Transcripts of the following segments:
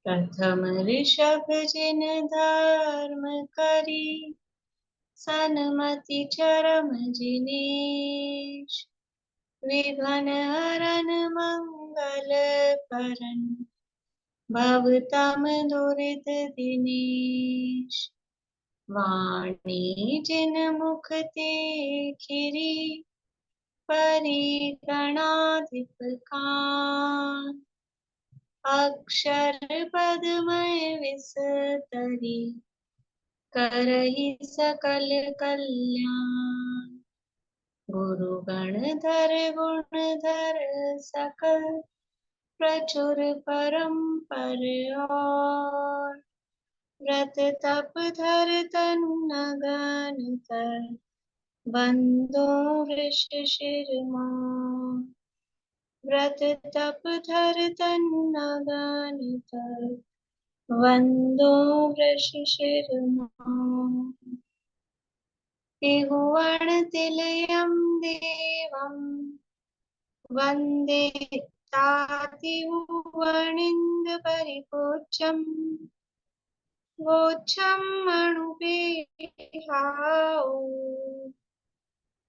प्रथम ऋषभ जिन धर्म करी, सन्मति चरम जिनेश। विघ्न हरन मंगल करन, भवतम दुरित दिनेश। वाणी जिन मुख ते खिरी, परिगणाधिप कान। अक्षर पदमय विस्तरी, करहि सकल कल्याण। गुरु गणधर गुणधर सकल, प्रचुर परम्पर और। व्रत तप धर तनु अगन कर, बंदो वृष शिरमौर। व्रत तप धर तनु अगन कर, वंदो वृष शिरमौर। त्रिभुवन तिलयं देवं, वन्दे तातिभुवनिन्द परिपूज्यम्। वोच्छं मणुपेहाओ,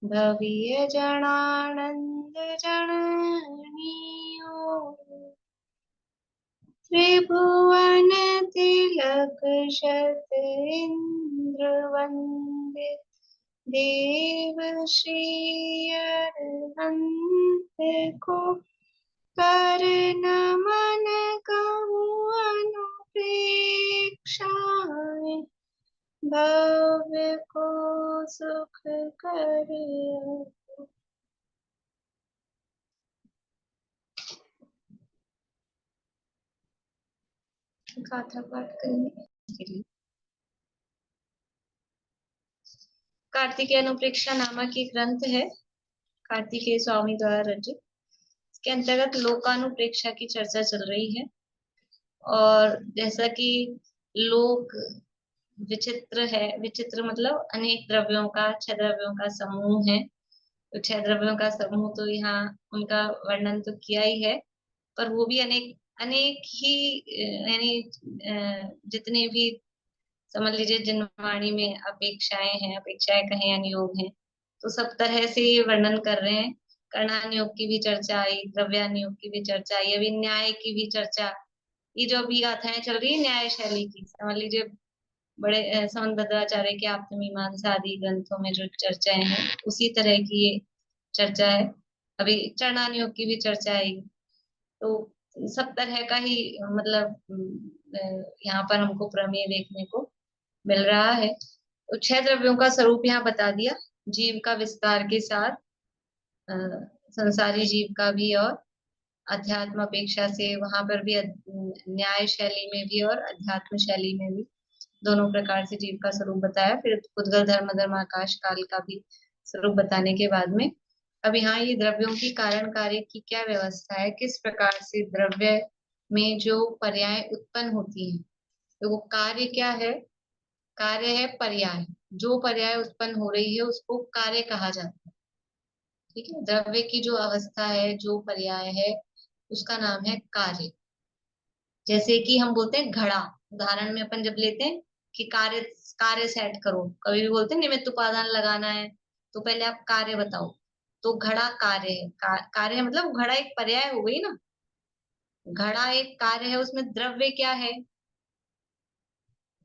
भवीयजनानन्द जननीयो। त्रिभुवन तिलक शत इंद्र वंदित, देव श्री अरहंत को। कर नमन कहूँ अनुप्रेक्षाएं, भव्य को सुख कर। गाथा पाठ करेंगे। कार्तिकेय अनुप्रेक्षा नामक एक ग्रंथ है, कार्तिकेय स्वामी द्वारा रचित। इसके अंतर्गत लोकानुप्रेक्षा की चर्चा चल रही है। और जैसा कि लोक विचित्र है, विचित्र मतलब अनेक द्रव्यों का, छह द्रव्यों का समूह है। तो छह द्रव्यों का समूह तो यहाँ उनका वर्णन तो किया ही है, पर वो भी अनेक अनेक ही यानी जितने भी समझ लीजिए जिन वाणी में अपेक्षाएं हैं, अपेक्षाएं कहें अनुयोग हैं, तो सब तरह से ये वर्णन कर रहे हैं। कर्णानुयोग की भी चर्चा आई, द्रव्यानुयोग की भी चर्चा आई, अभी न्याय की भी चर्चा। ये जो अभी गाथाएं चल रही है न्याय शैली की, समझ लीजिए बड़े संत भद्राचार्य के आप्तमीमांसा आदि ग्रंथों में जो चर्चाएं हैं उसी तरह की ये चर्चा है। अभी चरणानुयोग की भी चर्चा आएगी। तो सब तरह का ही मतलब यहाँ पर हमको प्रमेय देखने को मिल रहा है। तो छह द्रव्यों का स्वरूप यहाँ बता दिया, जीव का विस्तार के साथ, संसारी जीव का भी और अध्यात्म अपेक्षा से वहां पर भी न्याय शैली में भी और अध्यात्म शैली में भी दोनों प्रकार से जीव का स्वरूप बताया। फिर उद्गल धर्म धर्म आकाश काल का भी स्वरूप बताने के बाद में अब यहाँ ये द्रव्यों की कारण कार्य की क्या व्यवस्था है, किस प्रकार से द्रव्य में जो पर्याय उत्पन्न होती है, तो वो कार्य क्या है। कार्य है पर्याय, जो पर्याय उत्पन्न हो रही है उसको कार्य कहा जाता है। ठीक है, द्रव्य की जो अवस्था है, जो पर्याय है, उसका नाम है कार्य। जैसे कि हम बोलते हैं घड़ा, उदाहरण में अपन जब लेते हैं कि कार्य कार्य सेट करो, कभी भी बोलते हैं निमित्त उपादान लगाना है, तो पहले आप कार्य बताओ। तो घड़ा कार्य है, कार्य है मतलब घड़ा एक पर्याय हो गई ना। घड़ा एक कार्य है, उसमें द्रव्य क्या है,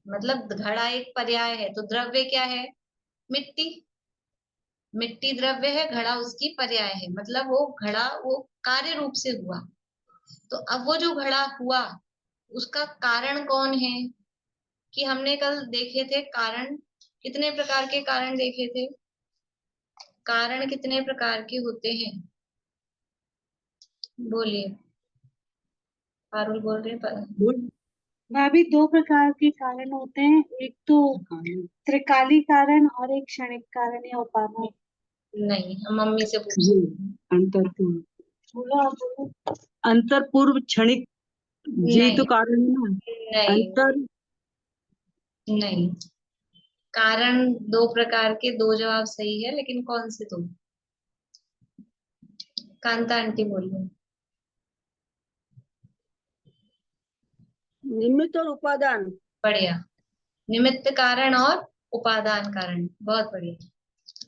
मतलब घड़ा एक पर्याय है तो द्रव्य क्या है, मिट्टी। मिट्टी द्रव्य है, घड़ा उसकी पर्याय है, मतलब वो घड़ा वो कार्य रूप से हुआ। तो अब वो जो घड़ा हुआ उसका कारण कौन है, कि हमने कल देखे थे कारण, कितने प्रकार के कारण देखे थे। कारण कितने प्रकार के होते हैं, बोलिए। पारुल बोल रहे हैं। भाभी दो प्रकार के कारण होते हैं, एक तो त्रिकाली कारण और एक क्षणिक कारण या उपादान। नहीं, हम मम्मी से पूछे। अंतर बोलो। अंतर पूर्व क्षणिक जी तो कारण है ना। नहीं अंतर नहीं, कारण दो प्रकार के, दो जवाब सही है, लेकिन कौन से दो। कांता आंटी बोलिए। निमित्त और उपादान। बढ़िया, निमित्त कारण और उपादान कारण, बहुत बढ़िया।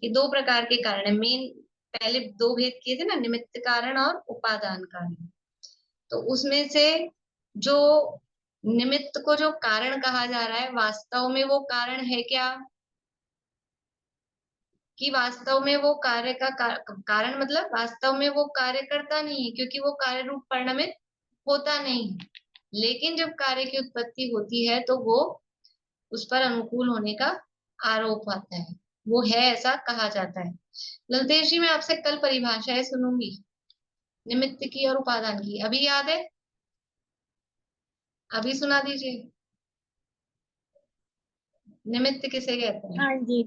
ये दो प्रकार के कारण है मेन। पहले दो भेद किए थे ना, निमित्त कारण और उपादान कारण। तो उसमें से जो निमित्त को जो कारण कहा जा रहा है, वास्तव में वो कारण है क्या? कि वास्तव में वो कार्य का कारण मतलब वास्तव में वो कार्य करता नहीं है, क्योंकि वो कार्य रूप परिणमित होता नहीं है। लेकिन जब कार्य की उत्पत्ति होती है तो वो उस पर अनुकूल होने का आरोप आता है, वो है ऐसा कहा जाता है। ललतेश जी, मैं आपसे कल परिभाषाएं सुनूंगी निमित्त की और उपादान की, अभी याद है? अभी सुना दीजिए, निमित्त किसे कहते हैं? हाँ जी।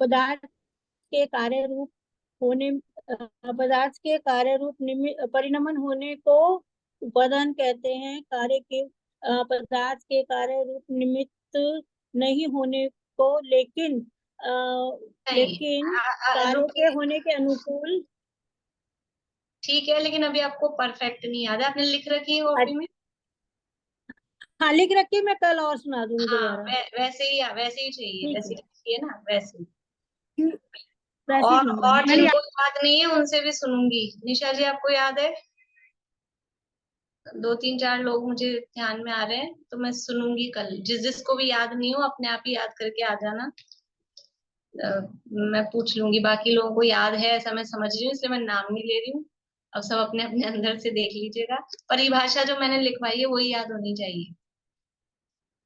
पदार्थ के कार्य रूप होने पदार्थ के कार्य रूप परिणमन होने को उपादान कहते हैं। कार्य के पदार्थ के कार्य रूप निमित्त नहीं होने को लेकिन नहीं, कार्य के रुकिए। होने के अनुकूल। ठीक है, लेकिन अभी आपको परफेक्ट नहीं याद है, आपने लिख रखी है कॉपी में? हाँ, लिख रखी, मैं कल और सुना दूंगी हाँ, दोबारा। वैसे ही चाहिए, ठीक वैसे है, लिखी है ना, वैसे ही। वैसे ही और सुनूंगी। जिनको याद नहीं है उनसे भी सुनूंगी। निशा जी, आपको याद है? दो तीन चार लोग मुझे ध्यान में आ रहे हैं, तो मैं सुनूंगी कल। जिसको भी याद नहीं हो अपने आप ही याद करके आ जाना। मैं पूछ लूंगी, बाकी लोगों को याद है ऐसा मैं समझ रही हूँ, इसलिए मैं नाम नहीं ले रही हूँ। अब सब अपने अपने अंदर से देख लीजिएगा। परिभाषा जो मैंने लिखवाई है वही याद होनी चाहिए।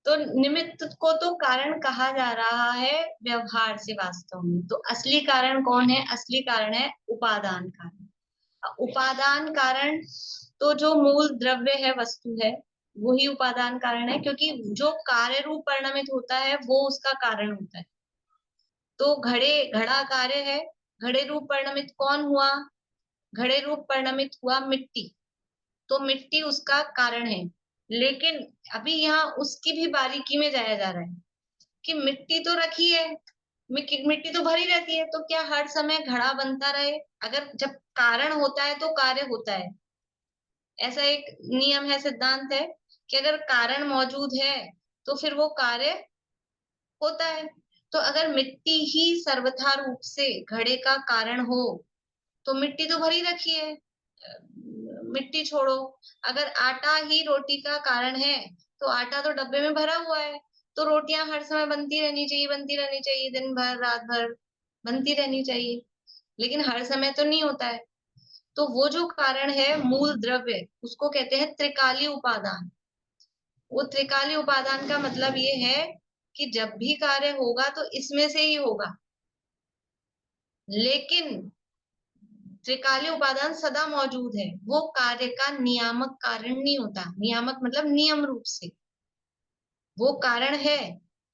तो निमित्त को तो कारण कहा जा रहा है व्यवहार से, वास्तव में तो असली कारण कौन है? असली कारण है उपादान कारण। उपादान कारण तो जो मूल द्रव्य है, वस्तु है, वही उपादान कारण है, क्योंकि जो कार्य रूप परिणमित होता है वो उसका कारण होता है। तो घड़ा कार्य है, घड़े रूप परिणमित कौन हुआ? घड़े रूप परिणमित हुआ मिट्टी, तो मिट्टी उसका कारण है। लेकिन अभी यहाँ उसकी भी बारीकी में जाया जा रहा है कि मिट्टी तो रखी है, मिट्टी तो भरी रहती है, तो क्या हर समय घड़ा बनता रहे? अगर जब कारण होता है तो कार्य होता है, ऐसा एक नियम है, सिद्धांत है कि अगर कारण मौजूद है तो फिर वो कार्य होता है। तो अगर मिट्टी ही सर्वथा रूप से घड़े का कारण हो तो मिट्टी तो भरी रखी है, मिट्टी छोड़ो। अगर आटा ही रोटी का कारण है तो आटा तो डब्बे में भरा हुआ है, तो रोटियां हर समय बनती रहनी चाहिए, बनती रहनी चाहिए, दिन भर रात भर बनती रहनी चाहिए। लेकिन हर समय तो नहीं होता है। तो वो जो कारण है मूल द्रव्य, उसको कहते हैं त्रिकाली उपादान। वो त्रिकाली उपादान का मतलब ये है कि जब भी कार्य होगा तो इसमें से ही होगा, लेकिन त्रिकाली उपादान सदा मौजूद है। वो कार्य का नियामक कारण नहीं होता। नियामक मतलब नियम रूप से वो कारण है,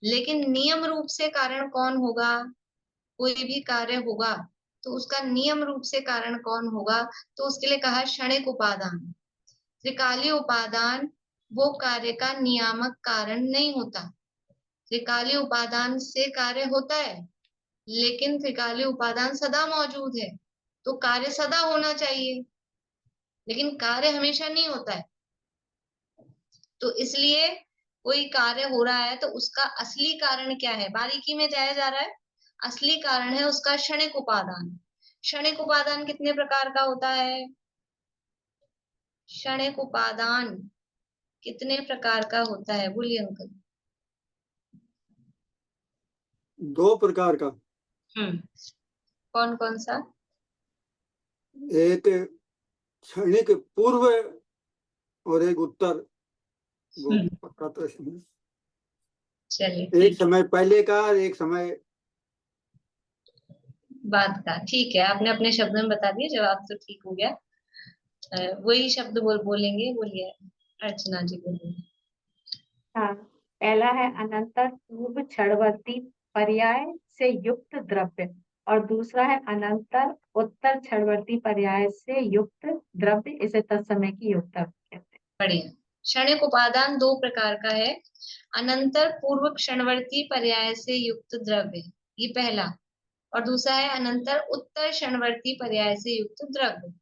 लेकिन नियम रूप से कारण कौन होगा? कोई भी कार्य होगा तो उसका नियम रूप से कारण कौन होगा? तो उसके लिए कहा क्षणिक उपादान। त्रिकाली उपादान वो कार्य का नियामक कारण नहीं होता। त्रिकाली उपादान से कार्य होता है, लेकिन त्रिकाली उपादान सदा मौजूद है, तो कार्य सदा होना चाहिए, लेकिन कार्य हमेशा नहीं होता है। तो इसलिए कोई कार्य हो रहा है तो उसका असली कारण क्या है, बारीकी में जाया जा रहा है। असली कारण है उसका क्षणिक उपादान। क्षणिक उपादान कितने प्रकार का होता है? क्षणिक उपादान कितने प्रकार का होता है, बोलिए अंकल। 2 प्रकार का। कौन कौन सा? एक क्षणिक पूर्व और एक उत्तर, वो पक्का प्रश्न है। चलिए, एक समय पहले का और एक समय बाद का। ठीक है, आपने अपने शब्द में बता दिया, जवाब तो ठीक हो गया। वही शब्द बोलेंगे, बोलिए अर्चना जी, बोलिए। हाँ, पहला है अनंतर पूर्व क्षणवर्ती पर्याय से युक्त द्रव्य, और दूसरा है अनंतर उत्तर क्षणवर्ती पर्याय से युक्त द्रव्य, इसे तत्समय की युक्ता कहते हैं। बढ़िया। क्षणिक उपादान दो प्रकार का है, अनंतर पूर्व क्षणवर्ती पर्याय से युक्त द्रव्य, ये पहला, और दूसरा है अनंतर उत्तर क्षणवर्ती पर्याय से युक्त द्रव्य।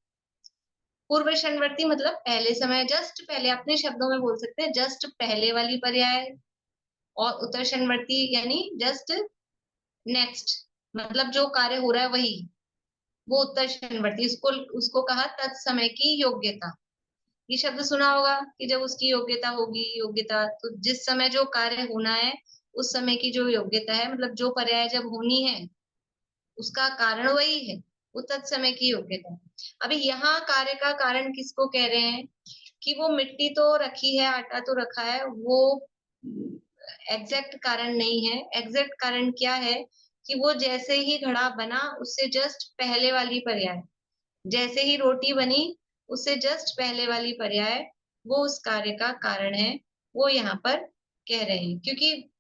पूर्व क्षणवर्ती मतलब पहले समय, जस्ट पहले, अपने शब्दों में बोल सकते हैं जस्ट पहले वाली पर्याय। और उत्तर क्षणवर्ती यानी जस्ट नेक्स्ट, मतलब जो कार्य हो रहा है वही, वो उत्तर क्षणवर्ती। उसको कहा तत्समय की योग्यता। ये शब्द सुना होगा कि जब उसकी योग्यता होगी, योग्यता तो जिस समय जो कार्य होना है उस समय की जो योग्यता है, मतलब जो पर्याय जब होनी है उसका कारण वही है, वो तत्समय की योग्यता। अभी यहाँ कार्य का कारण किसको कह रहे हैं कि वो मिट्टी तो रखी है, आटा तो रखा है, वो एग्जैक्ट कारण नहीं है। एग्जैक्ट कारण क्या है कि वो जैसे ही घड़ा बना उससे जस्ट पहले वाली पर्याय, जैसे ही रोटी बनी उससे जस्ट पहले वाली पर्याय, वो उस कार्य का कारण है, वो यहाँ पर कह रहे हैं। क्योंकि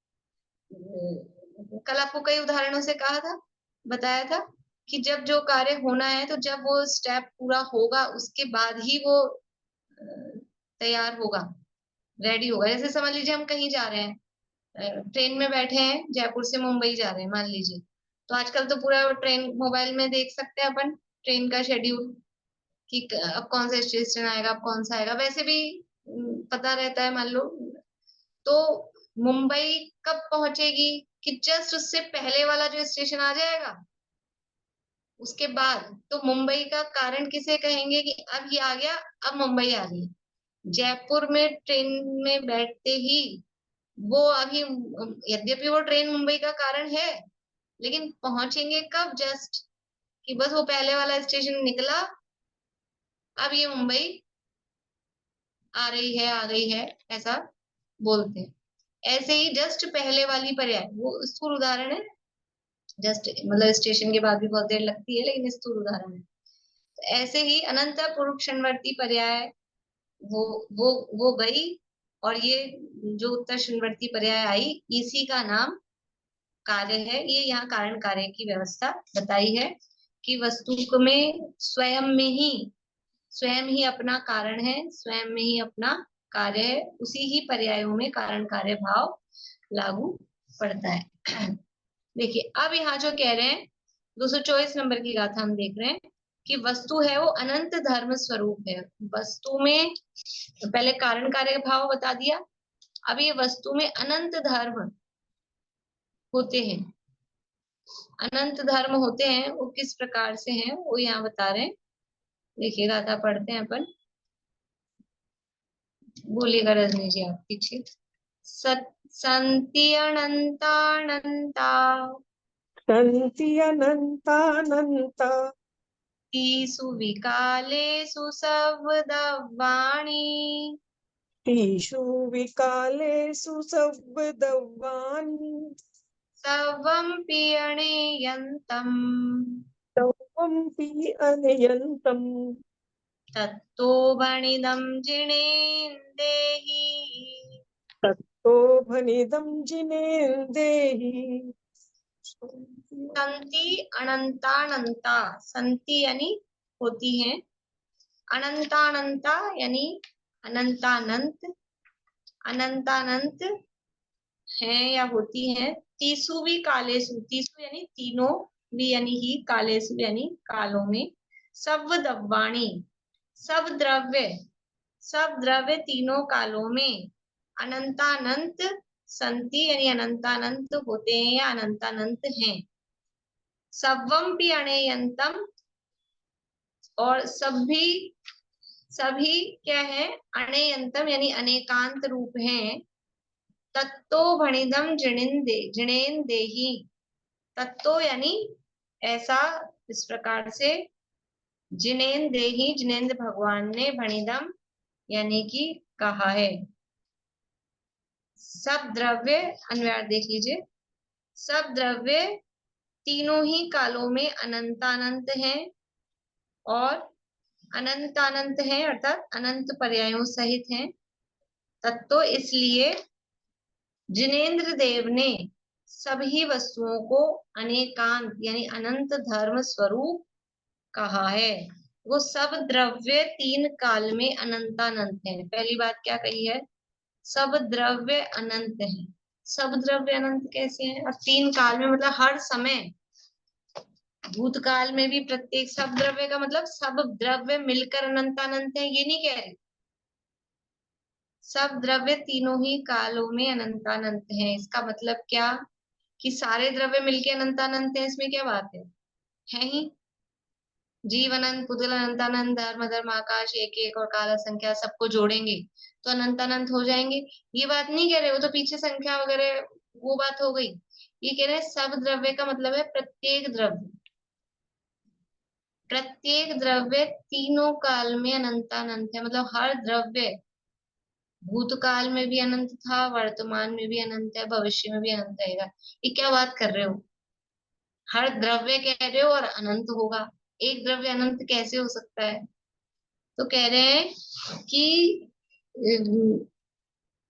कल आपको कई उदाहरणों से कहा था, बताया था कि जब जो कार्य होना है तो जब वो स्टेप पूरा होगा उसके बाद ही वो तैयार होगा, रेडी होगा। जैसे समझ लीजिए हम कहीं जा रहे हैं, ट्रेन में बैठे हैं, जयपुर से मुंबई जा रहे हैं मान लीजिए, तो आजकल तो पूरा ट्रेन मोबाइल में देख सकते हैं अपन ट्रेन का शेड्यूल कि अब कौन सा स्टेशन आएगा, अब कौन सा आएगा, वैसे भी पता रहता है मान लो। तो मुंबई कब पहुंचेगी कि जस्ट उससे पहले वाला जो स्टेशन आ जाएगा उसके बाद, तो मुंबई का कारण किसे कहेंगे कि अब ये आ गया, अब मुंबई आ गई। जयपुर में ट्रेन में बैठते ही वो अभी, यद्यपि वो ट्रेन मुंबई का कारण है, लेकिन पहुंचेंगे कब, जस्ट कि बस वो पहले वाला स्टेशन निकला, अब ये मुंबई आ रही है, आ गई है, ऐसा बोलते हैं। ऐसे ही जस्ट पहले वाली पर्याय, वो स्थूल उदाहरण है, जस्ट मतलब स्टेशन के बाद भी बहुत देर लगती है लेकिन स्थूल उदाहरण है। तो ऐसे ही अनंत पूर्व क्षणवर्ती पर्याय वो वो गई, और ये जो उत्तर क्षणवर्ती पर्याय आई, इसी का नाम कार्य है। ये यहाँ कारण कार्य की व्यवस्था बताई है कि वस्तु में स्वयं ही अपना कारण है, स्वयं में ही अपना कार्य है, उसी ही पर्यायों में कारण कार्य भाव लागू पड़ता है। देखिए अब यहाँ जो कह रहे हैं 224 नंबर की गाथा हम देख रहे हैं कि वस्तु है वो अनंत धर्म स्वरूप है। वस्तु में पहले कारण कार्य भाव बता दिया, अब ये वस्तु में अनंत धर्म होते हैं। अनंत धर्म होते हैं वो किस प्रकार से हैं वो यहाँ बता रहे हैं। देखिए गाथा पढ़ते हैं अपन, बोलिएगा रजनी जी आप पीछे। संति अनंतानंता सन्ति अनन्तानन्ता तीसु विकालेषु सवदवाणी तेषु विकालेषु सब्बदवानि सर्वमपि अणेयन्तम् सर्वमपि अनयन्तम् तत्तो वणिदं जिनेन्देहि तत्तो भनिदं जिनेन्देहि। संति अनंतानंता, संति यानी होती हैं, अनंतानंता यानी अनंतानंत, अनंतानंत है या होती हैं। तीसु भी कालेसु, तीसु यानी तीनों, भी यानी ही, कालेसु यानी कालों में, सब दब्बाणी सब द्रव्य, सब द्रव्य तीनों कालों में, अनंतानंत संति यानी अनंतानंत होते हैं या अनंतानंत हैं। सवम भी अणेयंतम, और सभी क्या है, अणेयंतम यानी अनेकांत रूप हैं। तत्तो भणिदम जिणेन देही, तत्तो यानी ऐसा, इस प्रकार से, जिनेन देही जिनेन्द्र भगवान ने भणिदम यानी कि कहा है। सब द्रव्य, अन्वय देख लीजिए, सब द्रव्य तीनों ही कालों में अनंतानंत हैं, और अनंतानंत हैं अर्थात अनंत पर्यायों सहित हैं। तत्तो इसलिए जिनेन्द्र देव ने सभी वस्तुओं को अनेकांत यानी अनंत धर्म स्वरूप कहा है। वो सब द्रव्य तीन काल में अनंतानंत है। पहली बात क्या कही है, सब द्रव्य अनंत है। सब द्रव्य अनंत कैसे हैं, और तीन काल में मतलब हर समय भूतकाल में भी प्रत्येक, सब द्रव्य का मतलब सब द्रव्य मिलकर अनंत अनंत है, ये नहीं कह रहे। सब द्रव्य तीनों ही कालों में अनंतानंत हैं। इसका मतलब क्या कि सारे द्रव्य मिलके अनंतानंत हैं, इसमें क्या बात है ही। जीव अनंत, पुतल अनंतानंत, धर्म धर्म, आकाश एक एक और काल संख्या, सबको जोड़ेंगे तो अनंतानंत हो जाएंगे। ये बात नहीं कह रहे, वो तो पीछे संख्या वगैरह वो बात हो गई। ये कह रहे हैं सब द्रव्य का मतलब है प्रत्येक द्रव्य। प्रत्येक द्रव्य तीनों काल में अनंतानंत है, मतलब हर द्रव्य भूतकाल में भी अनंत था, वर्तमान में भी अनंत है, भविष्य में भी अनंत रहेगा। ये क्या बात कर रहे हो? हर द्रव्य कह रहे हो और अनंत होगा, एक द्रव्य अनंत कैसे हो सकता है? तो कह रहे हैं कि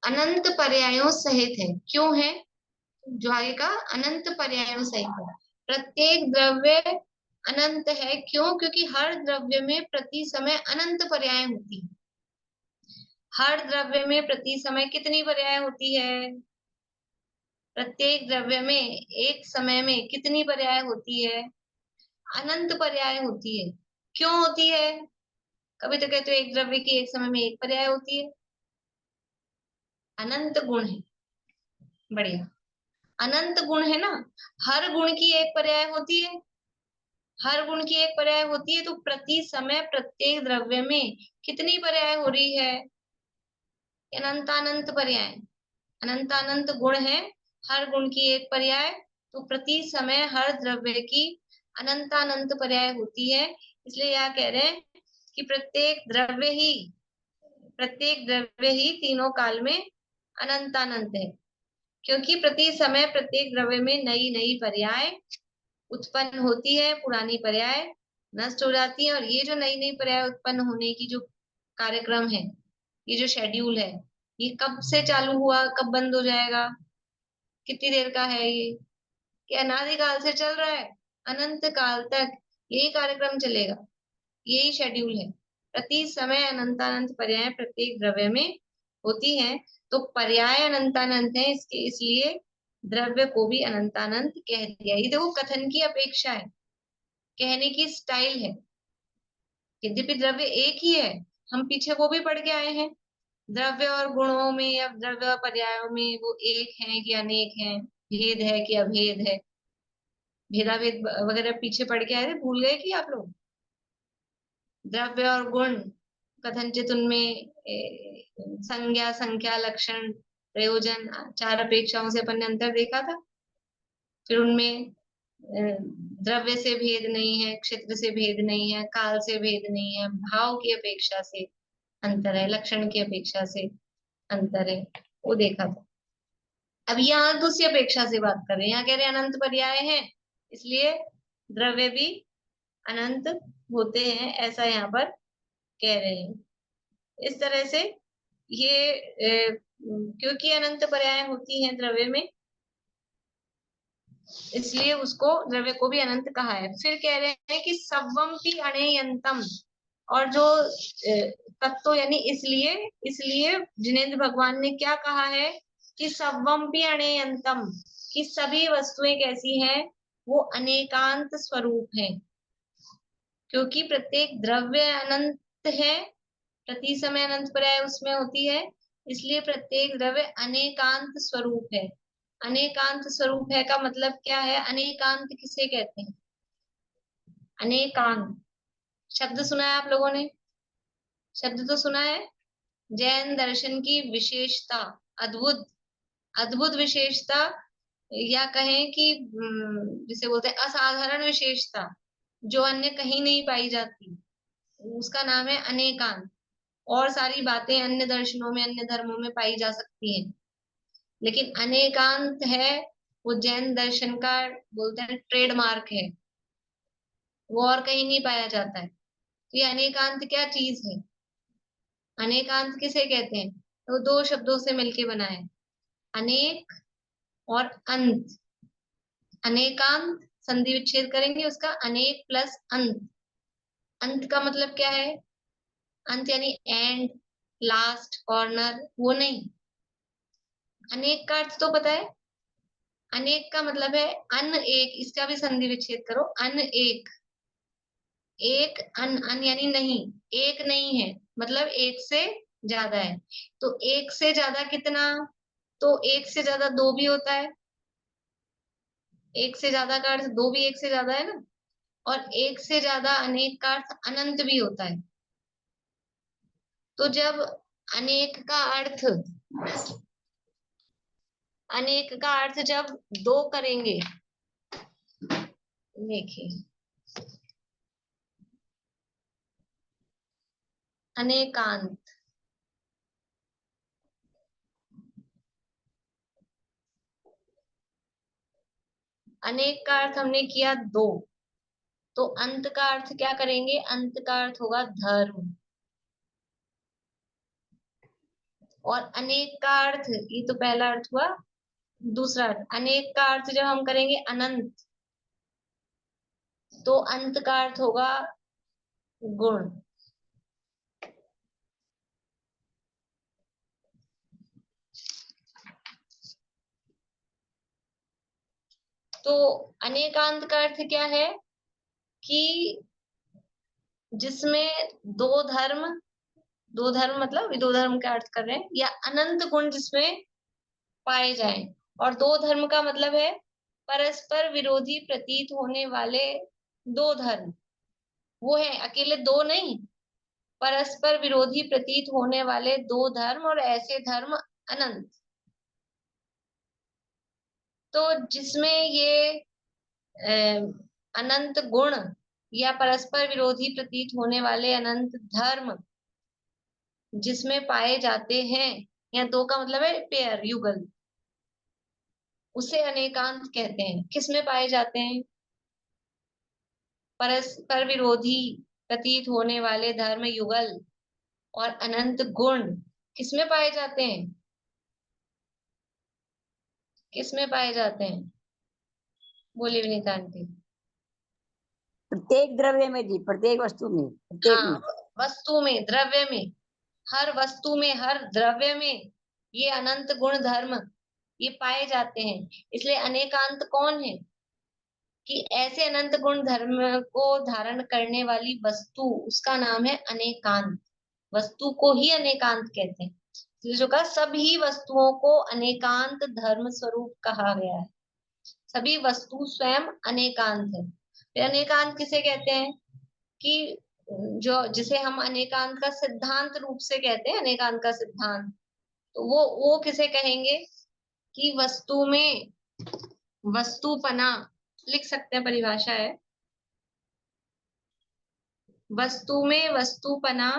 अनंत पर्यायों सहित है। क्यों है? जो आगे का अनंत पर्यायों सहित है। प्रत्येक द्रव्य अनंत है, क्यों? क्योंकि हर द्रव्य में प्रति समय अनंत पर्याय होती है। हर द्रव्य में प्रति समय कितनी पर्याय होती है? प्रत्येक द्रव्य में एक समय में कितनी पर्याय होती है? अनंत पर्याय होती है। क्यों होती है? कभी तो कहते हो एक द्रव्य की एक समय में एक पर्याय होती है। अनंत गुण है, बढ़िया, अनंत गुण है ना। हर गुण की एक पर्याय होती है, हर गुण की एक पर्याय होती है, तो प्रति समय प्रत्येक द्रव्य में कितनी पर्याय हो रही है? अनंतानंत पर्याय, अनंतानंत गुण है, हर गुण की एक पर्याय, तो प्रति समय हर द्रव्य की अनंतानंत पर्याय होती है। इसलिए यह कह रहे हैं कि प्रत्येक द्रव्य ही तीनों काल में अनंतानंत है, क्योंकि प्रति समय प्रत्येक द्रव्य में नई नई पर्याय उत्पन्न होती है, पुरानी पर्याय नष्ट हो जाती है। और ये जो नई नई पर्याय उत्पन्न होने की जो कार्यक्रम है, ये जो शेड्यूल है, ये कब से चालू हुआ, कब बंद हो जाएगा, कितनी देर का है ये अनादिकाल से चल रहा है, अनंत काल तक यही कार्यक्रम चलेगा, यही शेड्यूल है। प्रति समय अनंतानंत पर्याय प्रत्येक द्रव्य में होती हैं, तो पर्याय अनंतानंत है, इसके इसलिए द्रव्य को भी अनंतानंत कह दिया। ये देखो कथन की अपेक्षा है, कहने की स्टाइल है। यद्यपि द्रव्य एक ही है, हम पीछे वो भी पढ़ के आए हैं, द्रव्य और गुणों में या द्रव्य और पर्यायों में वो एक है कि अनेक है, भेद है कि अभेद है, भेदाभेद वगैरह पीछे पढ़ के आए थे, भूल गए कि आप लोग? द्रव्य और गुण कथनचित उनमें संज्ञा, संख्या, लक्षण, प्रयोजन, चार अपेक्षाओं से अपन ने अंतर देखा था। फिर उनमें द्रव्य से भेद नहीं है, क्षेत्र से भेद नहीं है, काल से भेद नहीं है, भाव की अपेक्षा से अंतर है, लक्षण की अपेक्षा से अंतर है, वो देखा था। अब यहाँ दूसरी अपेक्षा से बात कर रहे हैं, यहाँ कह रहे हैं अनंत पर्याय है, इसलिए द्रव्य भी अनंत होते हैं, ऐसा यहाँ पर कह रहे हैं। इस तरह से ये क्योंकि अनंत पर्याय होती हैं द्रव्य में, इसलिए उसको, द्रव्य को भी अनंत कहा है। फिर कह रहे हैं कि सवम्पि अणेयंतम, और जो तत्व यानी इसलिए जिनेंद्र भगवान ने क्या कहा है कि सवम्पि अणेयंतम, कि सभी वस्तुएं कैसी हैं? वो अनेकांत स्वरूप है, क्योंकि प्रत्येक द्रव्य अनंत है, प्रति समय अनंत पर्याय उसमें होती है, इसलिए प्रत्येक द्रव्य अनेकांत स्वरूप है। अनेकांत स्वरूप है का मतलब क्या है? अनेकांत किसे कहते हैं? अनेकांत शब्द सुना है आप लोगों ने? शब्द तो सुना है। जैन दर्शन की विशेषता, अद्भुत अद्भुत विशेषता, या कहें कि जिसे बोलते हैं असाधारण विशेषता, जो अन्य कहीं नहीं पाई जाती, उसका नाम है अनेकांत। और सारी बातें अन्य दर्शनों में, अन्य धर्मों में पाई जा सकती हैं, लेकिन अनेकांत है वो जैन दर्शन का, बोलते हैं ट्रेडमार्क है, वो और कहीं नहीं पाया जाता है। तो ये अनेकांत क्या चीज है? अनेकांत किसे कहते हैं? तो दो शब्दों से मिलके बना है, अनेक और अंत। अनेकांत संधि विच्छेद करेंगे उसका, अनेक प्लस अंत। अंत का मतलब क्या है? अंत यानी एंड, लास्ट, कॉर्नर, वो नहीं। अनेक का अर्थ तो पता है, अनेक का मतलब है अन एक, इसका भी संधि विच्छेद करो, अन एक, एक अन, अन यानी नहीं, एक नहीं है मतलब एक से ज्यादा है। तो एक से ज्यादा कितना, तो एक से ज्यादा दो भी होता है, एक से ज्यादा का अर्थ दो भी एक से ज्यादा है ना, और एक से ज्यादा अनेक का अर्थ अनंत भी होता है। तो जब अनेक का अर्थ, अनेक का अर्थ जब दो करेंगे, देखिए अनेकांत, अनेक का अर्थ हमने किया दो, तो अंत का अर्थ क्या करेंगे, अंत का अर्थ होगा धर्म। और अनेक का अर्थ, ये तो पहला अर्थ हुआ, दूसरा अर्थ अनेक का अर्थ जब हम करेंगे अनंत, तो अंत का अर्थ होगा गुण। तो अनेकांत का अर्थ क्या है कि जिसमें दो धर्म, दो धर्म मतलब दो धर्म का अर्थ कर रहे हैं, या अनंत गुण जिसमें पाए जाएं। और दो धर्म का मतलब है परस्पर विरोधी प्रतीत होने वाले दो धर्म, वो है अकेले दो नहीं, परस्पर विरोधी प्रतीत होने वाले दो धर्म, और ऐसे धर्म अनंत। तो जिसमें ये अनंत गुण या परस्पर विरोधी प्रतीत होने वाले अनंत धर्म जिसमें पाए जाते हैं, या दो का मतलब है पेयर, युगल, उसे अनेकांत कहते हैं। किसमें पाए जाते हैं, परस्पर विरोधी प्रतीत होने वाले धर्म युगल और अनंत गुण किसमें पाए जाते हैं, किसमें पाए जाते हैं, बोलिए विनीता आंटी। प्रत्येक द्रव्य में जी, प्रत्येक वस्तु में, प्रत्येक में। वस्तु में, द्रव्य में, हर वस्तु में, हर द्रव्य में ये अनंत गुण धर्म ये पाए जाते हैं। इसलिए अनेकांत कौन है, कि ऐसे अनंत गुण धर्म को धारण करने वाली वस्तु, उसका नाम है अनेकांत। वस्तु को ही अनेकांत कहते हैं, इसलिए जो कहा सभी वस्तुओं को अनेकांत धर्म स्वरूप कहा गया है। सभी वस्तु स्वयं अनेकांत है। फिर अनेकांत किसे कहते हैं, कि जो जिसे हम अनेकांत का सिद्धांत रूप से कहते हैं, अनेकांत का सिद्धांत, तो वो किसे कहेंगे, कि वस्तु में वस्तुपना, लिख सकते हैं, परिभाषा है, वस्तु में वस्तुपना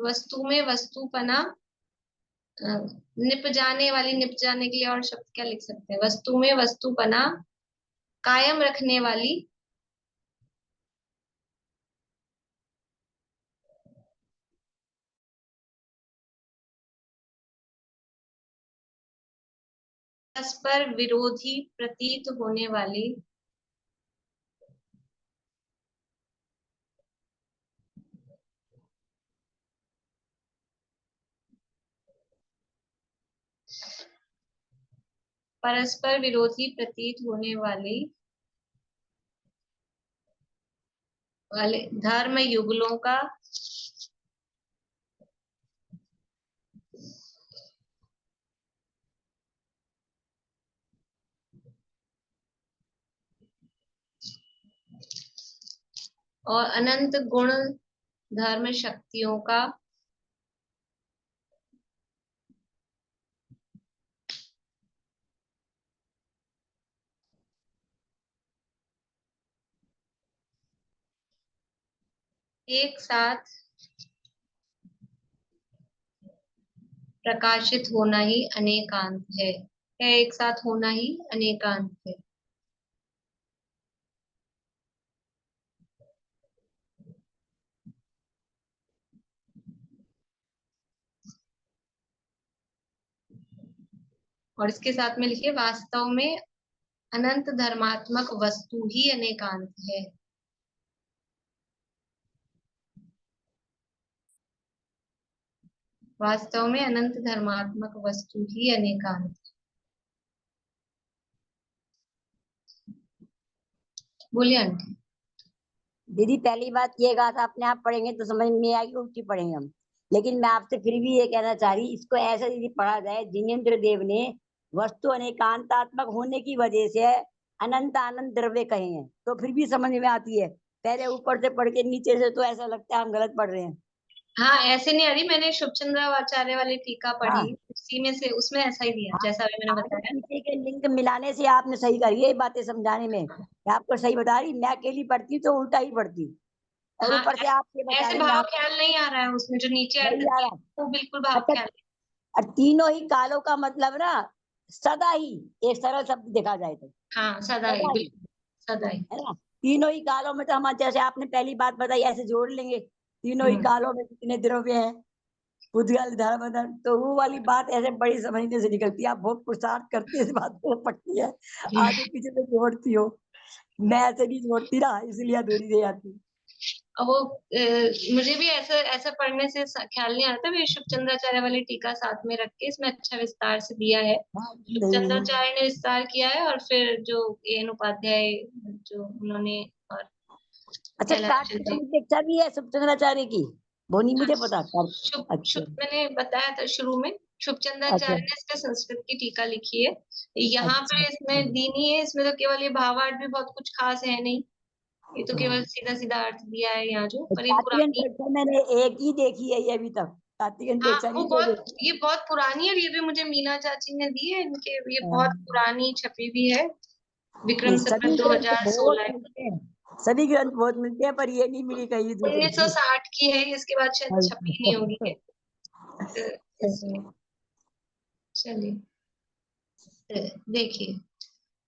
वस्तु में वस्तुपना निप जाने वाली, निप जाने के लिए और शब्द क्या लिख सकते हैं, वस्तु में वस्तुपना कायम रखने वाली, परस्पर विरोधी प्रतीत होने वाली, परस्पर विरोधी प्रतीत होने वाली वाले धर्म युगलों का और अनंत गुण धर्म शक्तियों का एक साथ प्रकाशित होना ही अनेकांत है। एक साथ होना ही अनेकांत है। और इसके साथ में लिखिए, वास्तव में अनंत धर्मात्मक वस्तु ही अनेकांत है। वास्तव में अनंत धर्मात्मक वस्तु ही अनेकांत। बोलिए आंटी। दीदी पहली बात ये कहा था, अपने आप पढ़ेंगे तो समझ में आएगी, उल्टी पढ़ेंगे हम। लेकिन मैं आपसे फिर भी ये कहना चाह रही, इसको ऐसे यदि पढ़ा जाए, जिनेन्द्र देव ने वस्तु अनेकांतात्मक होने की वजह से अनंत आनंद द्रव्य कहे हैं, तो फिर भी समझ में आती है। पहले ऊपर से पढ़ के नीचे से तो ऐसा लगता है हम गलत पढ़ रहे हैं। हाँ, ऐसे नहीं आ रही, मैंने शुभचंद्राचार्य वाली टीका पढ़ी, हाँ उसी में से उसमें ऐसा ही दिया हाँ, जैसा अभी मैंने आगे बताया। पीछे के लिंक मिलाने से आपने सही करी है बातें समझाने में। मैं आपको सही बता रही, मैं अकेली पढ़ती तो उल्टा ही पढ़ती, और हाँ, ऊपर से आपके ऐसे बताने में भाव आप ख्याल नहीं आ रहा है उसमें, जो नीचे अर्थ नहीं आ दिया रहा। वो बिल्कुल भाव अच्छा, ख्याल नहीं। और तीनों ही कालों का मतलब ना सदा ही, एक सरल शब्द देखा जाए तो हाँ, सदा ही, सदा ही, बिल्कुल सदा ही। है ना। तीनों ही कालों में तो हम, जैसे आपने पहली बात बताई, ऐसे जोड़ लेंगे, तीनों ही कालों में कितने द्रव्य हैं, पुद्गल धर्म धर्म, तो वो वाली बात ऐसे बड़ी समझने से निकलती है। आप बहुत पुरुषार्थ करती है, इस बात को पटती है, आगे पीछे से जोड़ती हो। मैं ऐसे नहीं जोड़ती ना, इसलिए अधूरी रह जाती। अब वो मुझे भी ऐसा ऐसा पढ़ने से ख्याल नहीं आता। भी शुभचंद्राचार्य वाली टीका साथ में रख के इसमें अच्छा विस्तार से दिया है। हाँ, नहीं, शुभचंद्राचार्य ने विस्तार किया है, और फिर जो एन उपाध्याय जो उन्होंने, और अच्छा, कैलाश कार्तिक जी। दीक्षा भी है शुभचंद्राचार्य की, वो नहीं मुझे पता। शुभ अच्छा शुभ मैंने बताया था शुरू में, अच्छा शुभचंद्राचार्य ने इसका संस्कृत की टीका लिखी है। यहाँ अच्छा पे इसमें दी नहीं है, इसमें तो केवल ये भावार्थ भी बहुत कुछ खास है नहीं, ये तो केवल सीधा सीधा अर्थ दिया है यहाँ जो, पर ये कार्तिकेयन पुरानी। प्रेक्षण मैंने एक ही देखी है ये अभी तक, कार्तिकेयन हाँ, प्रेक्षण वो ही तो बहुत, देखी ये बहुत पुरानी है, और ये भी मुझे मीना चाची ने दी है इनके, ये है। बहुत पुरानी छपी भी है, विक्रम नहीं, संवत सभी ग्रंथ बहुत 2016 मिलते हैं, सभी ग्रंथ बहुत मिलते हैं, पर ये नहीं मिली कहीं दूसरी। 1960 की है, इसके बाद शायद छपी नहीं होगी ये। तो इसमें चलिए, देखिए,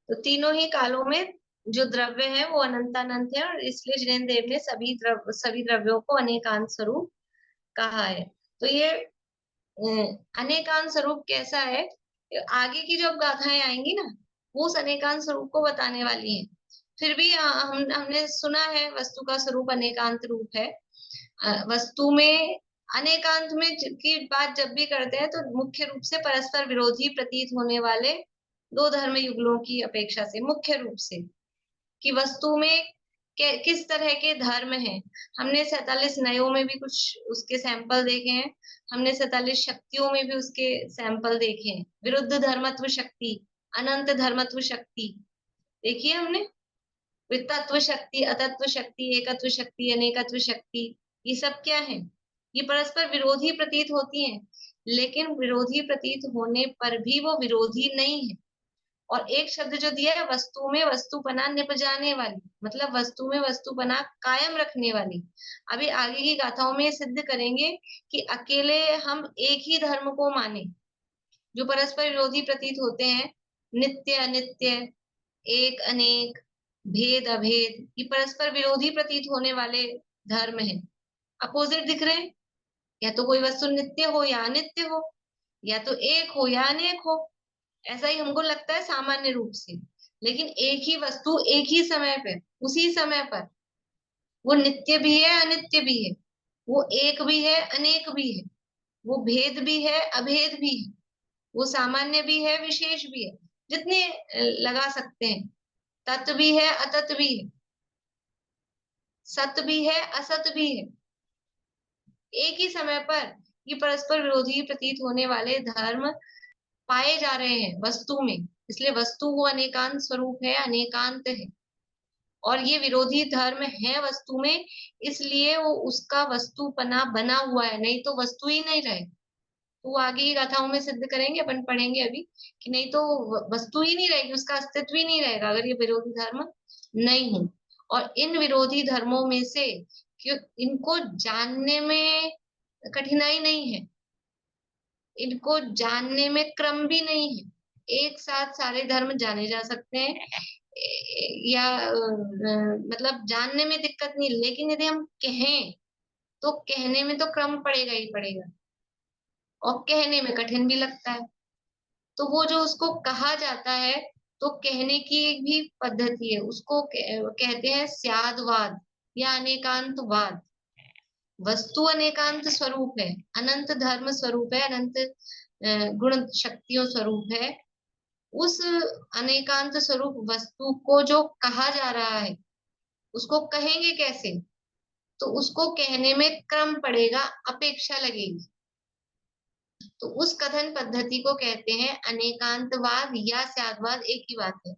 तो तीनों ही कालों में जो द्रव्य है वो अनंतानंत है, और इसलिए जिनेन्द्र देव ने सभी द्रव्यों को अनेकांत स्वरूप कहा है। तो ये अनेकांत स्वरूप कैसा है, आगे की जो गाथाएं आएंगी ना, वो उस अनेकांत स्वरूप को बताने वाली हैं। फिर भी हमने सुना है वस्तु का स्वरूप अनेकांत रूप है। वस्तु में अनेकांत में की बात जब भी करते हैं तो मुख्य रूप से परस्पर विरोधी प्रतीत होने वाले दो धर्म युगलों की अपेक्षा से, मुख्य रूप से कि वस्तु में किस तरह के धर्म हैं। हमने 47 नयों में भी कुछ उसके सैंपल देखे हैं, हमने 47 शक्तियों में भी उसके सैंपल देखे हैं। विरुद्ध धर्मत्व शक्ति, अनंत धर्मत्व शक्ति देखिए हमने, तत्व शक्ति, अतत्व शक्ति, एकत्व शक्ति, अनेकत्व शक्ति, ये सब क्या है, ये परस्पर विरोधी प्रतीत होती हैं, लेकिन विरोधी प्रतीत होने पर भी वो विरोधी नहीं है। और एक शब्द जो दिया है, वस्तु में वस्तुपना निप जाने वाली, मतलब वस्तु में वस्तुपना कायम रखने वाली। अभी आगे की गाथाओं में सिद्ध करेंगे कि अकेले हम एक ही धर्म को माने, जो परस्पर विरोधी प्रतीत होते हैं, नित्य अनित्य, एक अनेक, भेद अभेद, ये परस्पर विरोधी प्रतीत होने वाले धर्म हैं, अपोजिट दिख रहे हैं। या तो कोई वस्तु नित्य हो या अनित्य हो, या तो एक हो या अनेक हो, ऐसा ही हमको लगता है सामान्य रूप से। लेकिन एक ही वस्तु एक ही समय पे, उसी समय पर, वो नित्य भी है अनित्य भी है, वो एक भी है अनेक भी है, वो भेद भी है अभेद भी है, वो सामान्य भी है विशेष भी है, जितने लगा सकते हैं। तत् भी है अतत भी है, सत भी है असत भी है। एक ही समय पर ये परस्पर विरोधी प्रतीत होने वाले धर्म पाए जा रहे हैं वस्तु में, इसलिए वस्तु वो अनेकांत स्वरूप है, अनेकांत है, और ये विरोधी धर्म है वस्तु में, इसलिए वो उसका वस्तुपना बना हुआ है, नहीं तो वस्तु ही नहीं रहे। तो वो आगे की गाथाओं में सिद्ध करेंगे, अपन पढ़ेंगे अभी, कि नहीं तो वस्तु ही नहीं रहेगी, उसका अस्तित्व ही नहीं रहेगा अगर ये विरोधी धर्म नहीं हो। और इन विरोधी धर्मों में से क्यों इनको जानने में कठिनाई नहीं है, इनको जानने में क्रम भी नहीं है, एक साथ सारे धर्म जाने जा सकते हैं, या मतलब जानने में दिक्कत नहीं। लेकिन यदि हम कहें तो कहने में तो क्रम पड़ेगा ही पड़ेगा, और कहने में कठिन भी लगता है। तो वो जो उसको कहा जाता है, तो कहने की एक भी पद्धति है, उसको कहते हैं स्यादवाद या अनेकांतवाद। वस्तु अनेकांत स्वरूप है, अनंत धर्म स्वरूप है, अनंत गुण शक्तियों स्वरूप है। उस अनेकांत स्वरूप वस्तु को जो कहा जा रहा है उसको कहेंगे कैसे? तो उसको कहने में क्रम पड़ेगा, अपेक्षा लगेगी। तो उस कथन पद्धति को कहते हैं अनेकांतवाद या स्याद्वाद, एक ही बात है।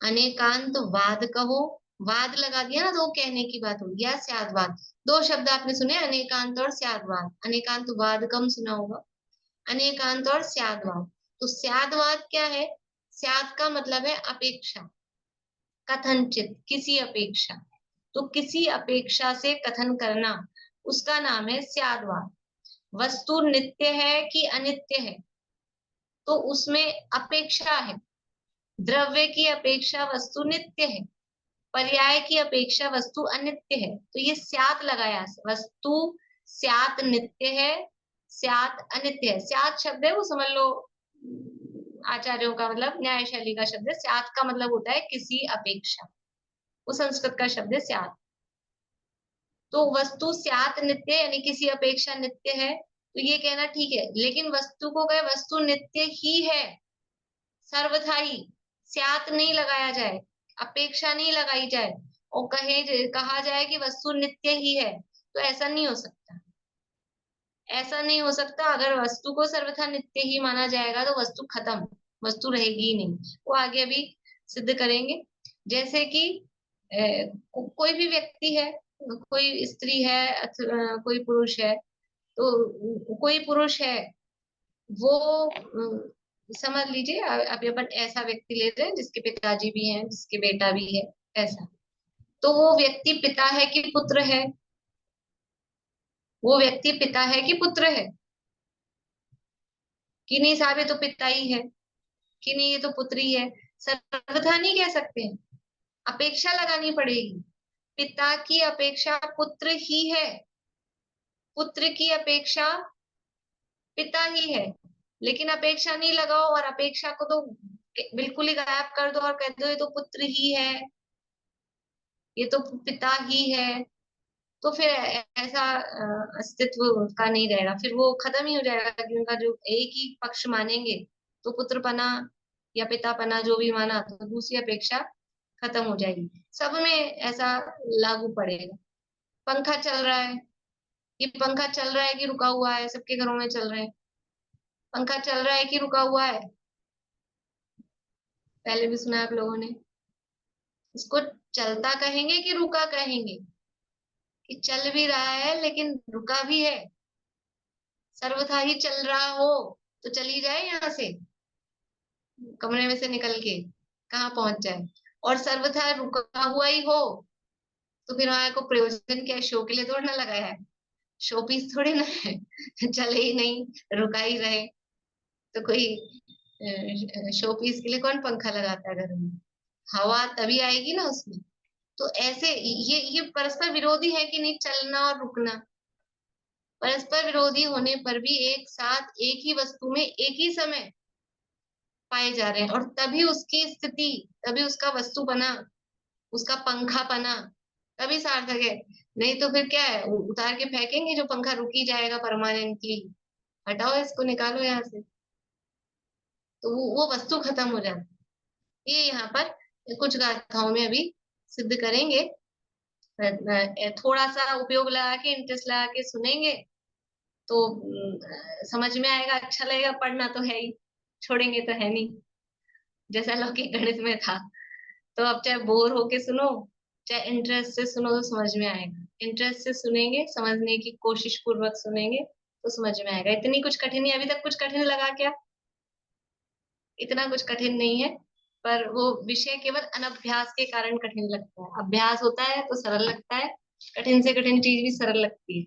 अनेकांतवाद कहो, वाद लगा दिया ना तो कहने की बात होगी, या स्याद्वाद। दो शब्द आपने सुने, अनेकांत और स्याद्वाद। अनेकांतवाद कम सुना होगा, अनेकांत और स्याद्वाद। तो स्याद्वाद क्या है? स्याद का मतलब है अपेक्षा, कथनचित, किसी अपेक्षा। तो किसी अपेक्षा से कथन करना, उसका नाम है स्याद्वाद। वस्तु नित्य है कि अनित्य है, तो उसमें अपेक्षा है। द्रव्य की अपेक्षा वस्तु नित्य है, पर्याय की अपेक्षा वस्तु अनित्य है। तो ये स्यात् लगाया, वस्तु स्यात् नित्य है, स्यात् अनित्य है। स्यात् शब्द है वो समझ लो आचार्यों का, मतलब न्याय शैली का शब्द है। स्यात् का मतलब होता है किसी अपेक्षा, वो संस्कृत का शब्द है स्यात्। तो वस्तु स्यात् नित्य यानी किसी अपेक्षा नित्य है, तो ये कहना ठीक है। लेकिन वस्तु को कहे वस्तु नित्य ही है, सर्वथा ही, स्यात् नहीं लगाया जाए, अपेक्षा नहीं लगाई जाए और कहा जाए कि वस्तु नित्य ही है, तो ऐसा नहीं हो सकता। ऐसा नहीं हो सकता। अगर वस्तु को सर्वथा नित्य ही माना जाएगा तो वस्तु खत्म, वस्तु रहेगी ही नहीं। वो आगे अभी सिद्ध करेंगे। जैसे कि कोई भी व्यक्ति है, कोई स्त्री है, कोई पुरुष है, तो कोई पुरुष है वो समझ लीजिए अभी अपन ऐसा व्यक्ति ले रहे हैं जिसके पिताजी भी हैं, जिसके बेटा भी है, ऐसा। तो वो व्यक्ति पिता है कि पुत्र है? वो व्यक्ति पिता है कि पुत्र है? कि नहीं साहब ये तो पिता ही है, कि नहीं ये तो पुत्र ही है। सर्वथा नहीं कह सकते हैं, अपेक्षा लगानी पड़ेगी। पिता की अपेक्षा पुत्र ही है, पुत्र की अपेक्षा पिता ही है। लेकिन अपेक्षा नहीं लगाओ और अपेक्षा को तो बिल्कुल ही गायब कर दो और कह दो ये तो पुत्र ही है, ये तो पिता ही है, तो फिर ऐसा अस्तित्व का नहीं रहेगा, फिर वो खत्म ही हो जाएगा। कि उनका जो एक ही पक्ष मानेंगे तो पुत्रपना या पितापना जो भी माना, तो दूसरी अपेक्षा खत्म हो जाएगी। सब में ऐसा लागू पड़ेगा। पंखा चल रहा है, ये पंखा चल रहा है कि रुका हुआ है? सबके घरों में चल रहे हैं। पंखा चल रहा है कि रुका हुआ है? पहले भी सुना आप लोगों ने। इसको चलता कहेंगे कि रुका कहेंगे? कि चल भी रहा है लेकिन रुका भी है। सर्वथा ही चल रहा हो तो चली जाए यहाँ से, कमरे में से निकल के कहाँ पहुंच जाए। और सर्वथा रुका हुआ ही हो तो फिर वहां को प्रयोजन क्या है? शो के लिए थोड़ा ना लगाया है, शो पीस थोड़ी ना है। चले ही नहीं, रुका ही रहे, तो कोई शो पीस के लिए कौन पंखा लगाता है घर में? हवा तभी आएगी ना उसमें। तो ऐसे ये परस्पर विरोधी है कि नहीं, चलना और रुकना। परस्पर विरोधी होने पर भी एक साथ एक ही वस्तु में एक ही समय पाए जा रहे हैं, और तभी उसकी स्थिति, तभी उसका वस्तु बना, उसका पंखा बना, तभी सार्थक है। नहीं तो फिर क्या है, उतार के फेंकेंगे जो पंखा रुक ही जाएगा परमानेंटली। हटाओ इसको, निकालो यहाँ से, तो वो वस्तु खत्म हो जाती है। ये यहाँ पर कुछ गाथाओं में अभी सिद्ध करेंगे। थोड़ा सा उपयोग लगा के, इंटरेस्ट लगा के सुनेंगे तो समझ में आएगा, अच्छा लगेगा। पढ़ना तो है ही, छोड़ेंगे तो है नहीं, जैसा लौकिक गणित में था। तो अब चाहे बोर होके सुनो, चाहे इंटरेस्ट से सुनो, तो समझ में आएगा। इंटरेस्ट से सुनेंगे, समझने की कोशिश पूर्वक सुनेंगे तो समझ में आएगा। इतनी कुछ कठिन, अभी तक कुछ कठिन लगा क्या? इतना कुछ कठिन नहीं है, पर वो विषय केवल अनभ्यास के कारण कठिन लगता है। अभ्यास होता है तो सरल लगता है, कठिन से कठिन चीज भी सरल लगती है,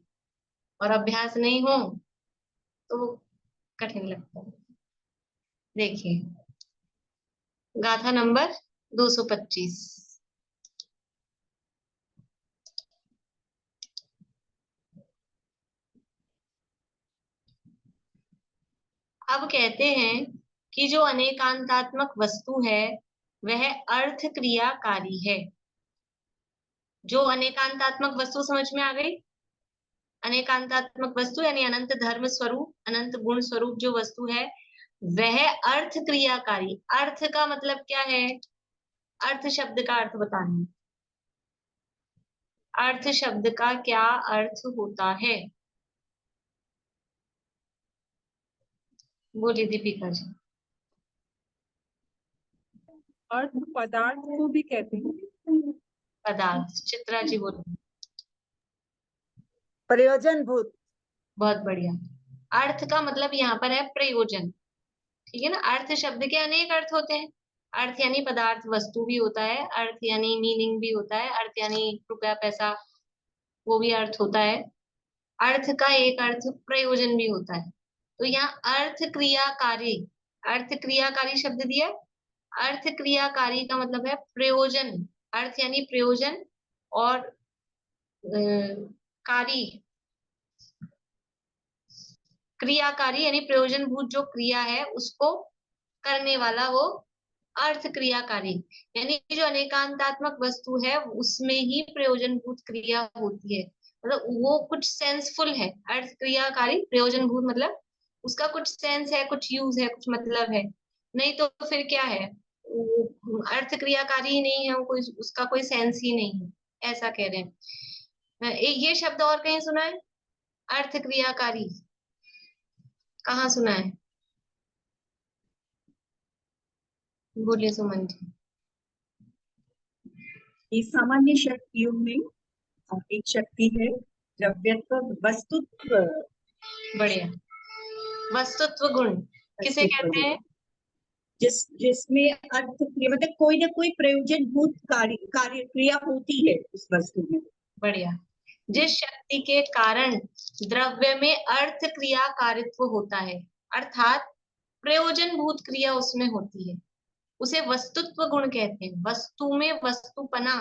और अभ्यास नहीं हो तो कठिन लगता है। देखिए गाथा नंबर 225। अब कहते हैं कि जो अनेकांतात्मक वस्तु है वह अर्थ क्रियाकारी है। जो अनेकांतात्मक वस्तु समझ में आ गई? अनेकांतात्मक वस्तु यानी अनंत धर्म स्वरूप, अनंत गुण स्वरूप जो वस्तु है वह अर्थ क्रियाकारी। अर्थ का मतलब क्या है? अर्थ शब्द का अर्थ बताना। अर्थ शब्द का क्या अर्थ होता है? बोलिए दीपिका जी। अर्थ पदार्थ को भी कहते हैं। पदार्थ। चित्रा जी बोलिए। प्रयोजन भूत। बहुत बढ़िया। अर्थ का मतलब यहाँ पर है प्रयोजन, ठीक है ना। अर्थ शब्द के अनेक अर्थ होते हैं। अर्थ यानी पदार्थ वस्तु भी होता है, अर्थ यानी मीनिंग भी होता है, अर्थ यानी रुपया पैसा वो भी अर्थ होता है। अर्थ का एक अर्थ प्रयोजन भी होता है। तो यहाँ अर्थ क्रियाकारी, अर्थ क्रियाकारी शब्द दिया है। अर्थ क्रियाकारी का मतलब है प्रयोजन। अर्थ यानी प्रयोजन और कारी क्रियाकारी यानी प्रयोजनभूत जो क्रिया है उसको करने वाला वो अर्थ क्रियाकारी। यानी जो अनेकांतात्मक वस्तु है उसमें ही प्रयोजनभूत क्रिया होती है, मतलब वो कुछ सेंसफुल है। अर्थ क्रियाकारी प्रयोजनभूत मतलब उसका कुछ सेंस है, कुछ यूज है, कुछ मतलब है। नहीं तो फिर क्या है, वो अर्थ क्रियाकारी ही नहीं है, वो कोई उसका कोई सेंस ही नहीं है, ऐसा कह रहे हैं। ये शब्द और कहीं सुना है? अर्थ क्रियाकारी कहाँ सुना है? बोलिए सुमन जी। ये सामान्य शक्तियों में एक शक्ति है द्रव्यत्व वस्तुत्व। बढ़िया। वस्तुत्व गुण किसे कहते हैं? जिसमें अर्थ मतलब कोई ना कोई प्रयोजनभूत कार्य क्रिया होती है उस वस्तु में। बढ़िया। जिस शक्ति के कारण द्रव्य में अर्थ क्रिया कारित्व होता है, अर्थात प्रयोजनभूत क्रिया उसमें होती है, उसे वस्तुत्व गुण कहते हैं। वस्तु में वस्तुपना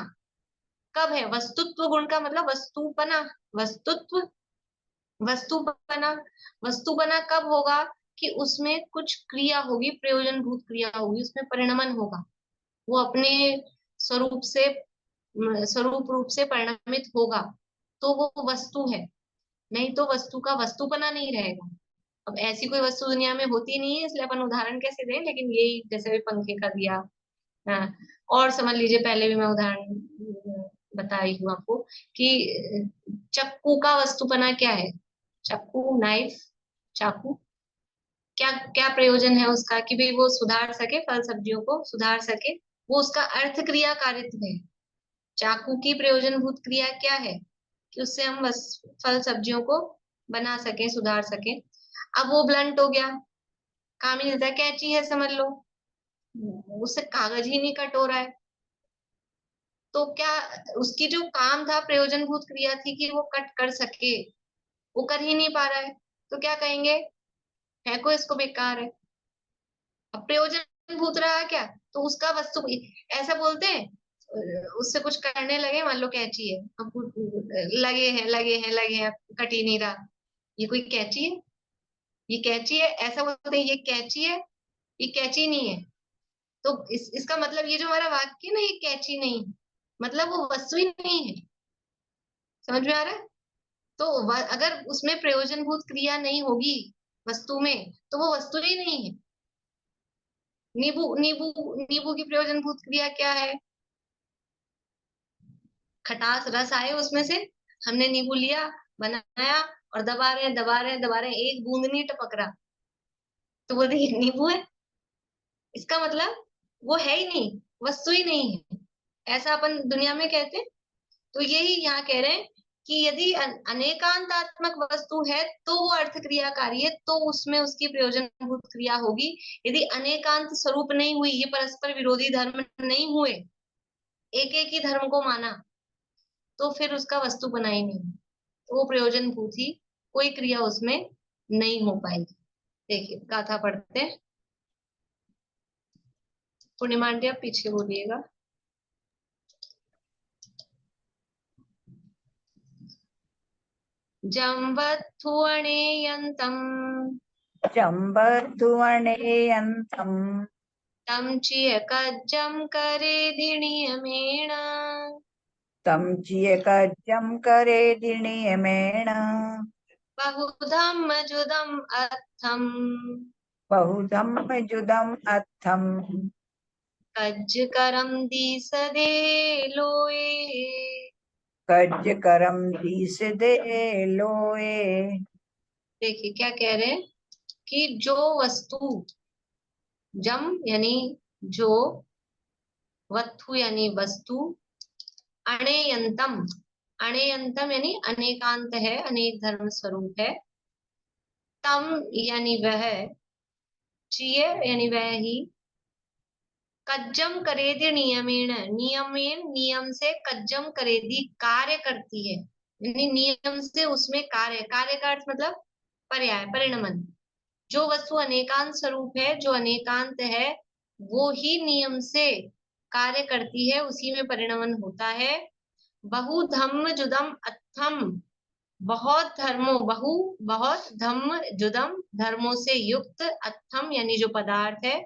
कब है? वस्तुत्व गुण का मतलब वस्तुपना, वस्तुत्व वस्तुपना। वस्तुपना कब होगा? कि उसमें कुछ क्रिया होगी, प्रयोजनभूत क्रिया होगी, उसमें परिणमन होगा, वो अपने स्वरूप से स्वरूप रूप से परिणमित होगा, तो वो वस्तु है। नहीं तो वस्तु का वस्तुपना नहीं रहेगा। अब ऐसी कोई वस्तु दुनिया में होती नहीं है, इसलिए अपन उदाहरण कैसे दें, लेकिन यही जैसे भी पंखे का दिया। हाँ, और समझ लीजिए, पहले भी मैं उदाहरण बताई हूँ आपको कि चक्कू का वस्तुपना क्या है? चक्कू, नाइफ, चाकू, क्या क्या प्रयोजन है उसका? कि भाई वो सुधार सके, फल सब्जियों को सुधार सके, वो उसका अर्थ क्रिया कारित्व है। चाकू की प्रयोजनभूत क्रिया क्या है? कि उससे हम बस फल सब्जियों को बना सके, सुधार सके। अब वो ब्लंट हो गया, काम ही नहीं देता। कैंची है, समझ लो, उससे कागज ही नहीं कट हो रहा है, तो क्या उसकी जो काम था, प्रयोजनभूत क्रिया थी कि वो कट कर सके, वो कर ही नहीं पा रहा है, तो क्या कहेंगे? फेंको इसको, बेकार है। अब प्रयोजनभूत रहा क्या? तो उसका वस्तु ऐसा बोलते हैं, उससे कुछ करने लगे, मान लो कैंची है, अब लगे हैं, कट ही नहीं रहा, ये कोई कैंची है? ये कैंची है, ऐसा बोलते हैं, ये कैंची है, ये कैंची नहीं है। तो इसका मतलब ये जो हमारा वाक्य ना, ये कैंची नहीं है, मतलब वो वस्तु ही नहीं है। समझ में आ रहा है? तो अगर उसमें प्रयोजनभूत क्रिया नहीं होगी वस्तु में, तो वो वस्तु ही नहीं है। नींबू नींबू नींबू की प्रयोजनभूत क्रिया क्या है? खटास, रस आए उसमें से, हमने नींबू लिया, बनाया, और दबा रहे हैं, दबा रहे हैं, दबा रहे हैं, एक बूंद नहीं टपक रहा, तो वो देखिए नींबू है। इसका मतलब वो है ही नहीं, वस्तु ही नहीं है। ऐसा अपन दुनिया में कहते हैं। तो यही यहाँ कह रहे हैं कि यदि अनेकांतात्मक वस्तु है तो वो अर्थ क्रियाकारी है, तो उसमें उसकी प्रयोजनभूत क्रिया होगी। यदि अनेकांत स्वरूप नहीं हुई, ये परस्पर विरोधी धर्म नहीं हुए, एक एक ही धर्म को माना, तो फिर उसका वस्तु बना ही नहीं, तो वो प्रयोजनभूत ही, कोई क्रिया उसमें नहीं हो पाएगी। देखिए गाथा पढ़ते हैं। पूर्णिमा आंटी आप पीछे बोलिएगा। जम्बत्थुवणेयन्तम् चम्बर्धुवणेयन्तम् तं चियकज्जं करे दिणियमेण तं चियकज्जं करे नियमेण बहुधम जुदम अर्थम बहुधं जुदम् अर्थं कज्जकरम दीसदे लोए। कज्जकरं दीसदे लोए। देखिए क्या कह रहे हैं कि जो वस्तु, जम यानी जो, वस्तु यानी वस्तु, अणेयंतम, अणेयंतम यानी अनेकांत है, अनेक धर्म स्वरूप है, तम यानी वह, चिय यानी वह ही, कज्जम करेदि नियमेण, नियमेण नियम से, कज्जम करेदि कार्य करती है, यानी नियम से उसमें कार्य, कार्य का अर्थ मतलब पर्याय, परिणमन। जो वस्तु अनेकांत स्वरूप है, जो अनेकांत है, वो ही नियम से कार्य करती है, उसी में परिणमन होता है। बहु धम्म जुदम अथम, बहुत धर्मों, बहु बहुत, धम्म जुदम धर्मों से युक्त, अथम यानी जो पदार्थ है,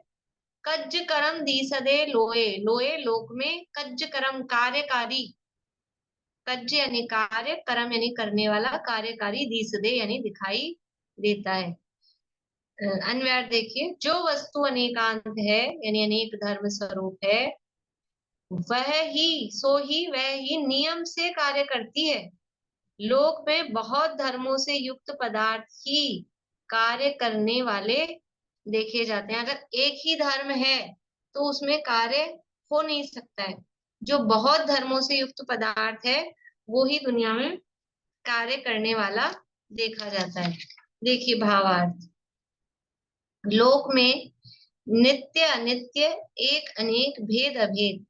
कज्ज करम दीसदे लोए, लोए लोक में, कज्ज करम कार्यकारी, कज्ज यानी कार्य, करम यानी करने वाला, कार्यकारी, दीसदे यानी दिखाई देता है। अन्वयार्थ देखिए, जो वस्तु अनेकांत है यानी अनेक धर्म स्वरूप है, वह ही, सो ही, वह ही नियम से कार्य करती है। लोक में बहुत धर्मों से युक्त पदार्थ ही कार्य करने वाले देखे जाते हैं। अगर एक ही धर्म है तो उसमें कार्य हो नहीं सकता है। जो बहुत धर्मों से युक्त पदार्थ है वो ही दुनिया में कार्य करने वाला देखा जाता है। देखिए भावार्थ, लोक में नित्य अनित्य, एक अनेक, भेद अभेद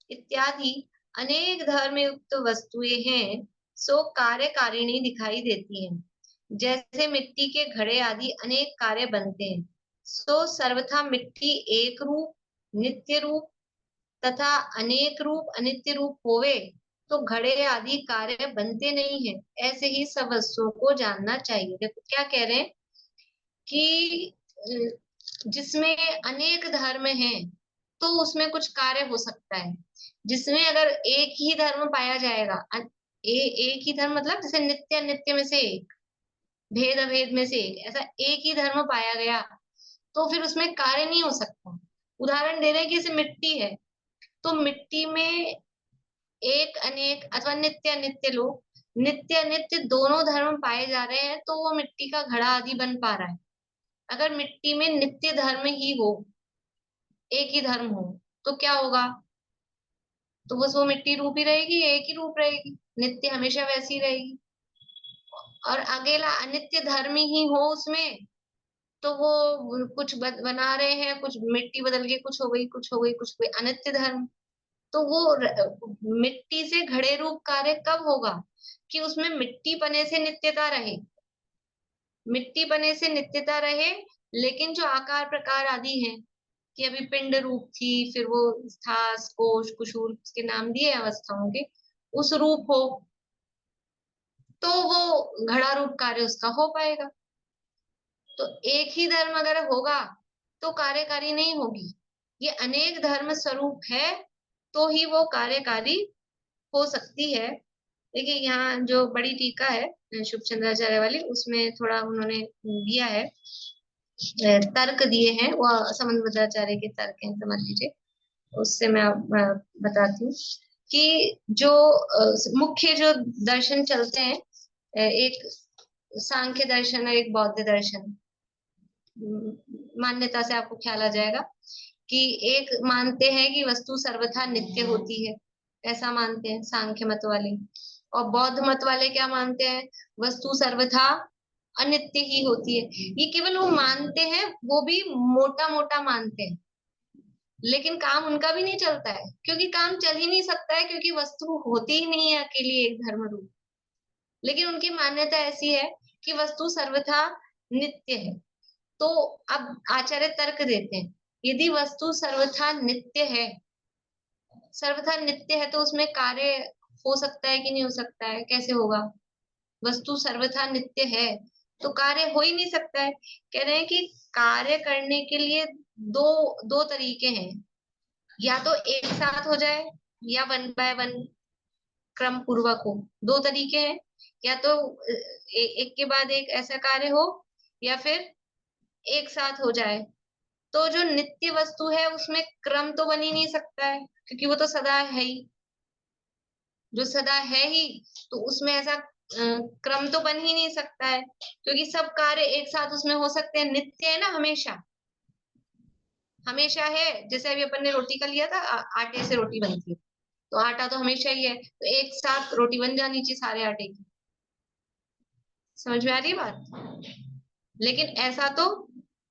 इत्यादि अनेक धर्म युक्त वस्तुएं हैं, सो कार्यकारिणी दिखाई देती हैं। जैसे मिट्टी के घड़े आदि अनेक कार्य बनते हैं, सो सर्वथा मिट्टी एक रूप, नित्य रूप तथा अनेक रूप, अनित्य रूप होवे तो घड़े आदि कार्य बनते नहीं है। ऐसे ही सब वस्तुओं को जानना चाहिए। देखो क्या कह रहे हैं कि जिसमें अनेक धर्म हैं तो उसमें कुछ कार्य हो सकता है। जिसमें अगर एक ही धर्म पाया जाएगा, एक ही धर्म मतलब जैसे नित्य अनित्य में से एक, भेद अभेद में से एक, ऐसा एक ही धर्म पाया गया तो फिर उसमें कार्य नहीं हो सकता। उदाहरण दे रहे हैं कि जैसे मिट्टी है, तो मिट्टी में एक अनेक अथवा नित्य अनित्य लोग, नित्य अनित्य दोनों धर्म पाए जा रहे हैं तो वो मिट्टी का घड़ा आदि बन पा रहा है। अगर मिट्टी में नित्य धर्म ही हो, एक ही धर्म हो, तो क्या होगा? तो बस वो मिट्टी रूप ही रहेगी, एक ही रूप रहेगी, नित्य हमेशा वैसी रहेगी। और अकेला अनित्य धर्म ही हो उसमें, तो वो कुछ बना रहे हैं, कुछ मिट्टी बदल के कुछ हो गई, कुछ हो गई, कुछ हो गई, अनित्य धर्म। तो वो मिट्टी से घड़े रूप कार्य कब होगा? कि उसमें मिट्टी पने से नित्यता रहे, मिट्टी बने से नित्यता रहे, लेकिन जो आकार प्रकार आदि हैं, कि अभी पिंड रूप थी, फिर वो स्थास, कोश, कुशूल, उसके नाम दिए अवस्थाओं के, उस रूप हो तो वो घड़ा रूप कार्य उसका हो पाएगा। तो एक ही धर्म अगर होगा तो कार्यकारी नहीं होगी, ये अनेक धर्म स्वरूप है तो ही वो कार्यकारी हो सकती है। देखिए यहाँ जो बड़ी टीका है शुभ चंद्राचार्य वाली, उसमें थोड़ा उन्होंने दिया है, तर्क दिए हैं, वो समन्वयाचार्य के तर्क हैं, समझ लीजिए। उससे मैं बताती हूँ कि जो मुख्य जो दर्शन चलते हैं, एक सांख्य दर्शन और एक बौद्ध दर्शन, मान्यता से आपको ख्याल आ जाएगा कि एक मानते हैं कि वस्तु सर्वथा नित्य होती है, ऐसा मानते हैं सांख्य मत वाले। और बौद्ध मत वाले क्या मानते हैं? वस्तु सर्वथा अनित्य ही होती है। ये केवल वो मानते हैं, वो भी मोटा मोटा मानते हैं, लेकिन काम उनका भी नहीं चलता है, क्योंकि काम चल ही नहीं सकता है, क्योंकि वस्तु होती ही नहीं है अकेली एक धर्म रूप। लेकिन उनकी मान्यता ऐसी है कि वस्तु सर्वथा नित्य है। तो अब आचार्य तर्क देते हैं, यदि वस्तु सर्वथा नित्य है, सर्वथा नित्य है, तो उसमें कार्य हो सकता है कि नहीं हो सकता है? कैसे होगा? वस्तु सर्वथा नित्य है तो कार्य हो ही नहीं सकता है। कह रहे हैं कि कार्य करने के लिए दो दो तरीके हैं, या तो एक साथ हो जाए या वन बाय वन क्रम पूर्वक हो। दो तरीके हैं, या तो एक के बाद एक ऐसा कार्य हो, या फिर एक साथ हो जाए। तो जो नित्य वस्तु है उसमें क्रम तो बन ही नहीं सकता है, क्योंकि वो तो सदा है ही। जो सदा है ही, तो उसमें ऐसा क्रम तो बन ही नहीं सकता है, क्योंकि सब कार्य एक साथ उसमें हो सकते हैं। नित्य है ना, हमेशा हमेशा है। जैसे अभी अपन ने रोटी का लिया था, आटे से रोटी बनती है, तो आटा तो हमेशा ही है, तो एक साथ रोटी बन जानी चाहिए सारे आटे की। समझ में आ रही है बात? लेकिन ऐसा तो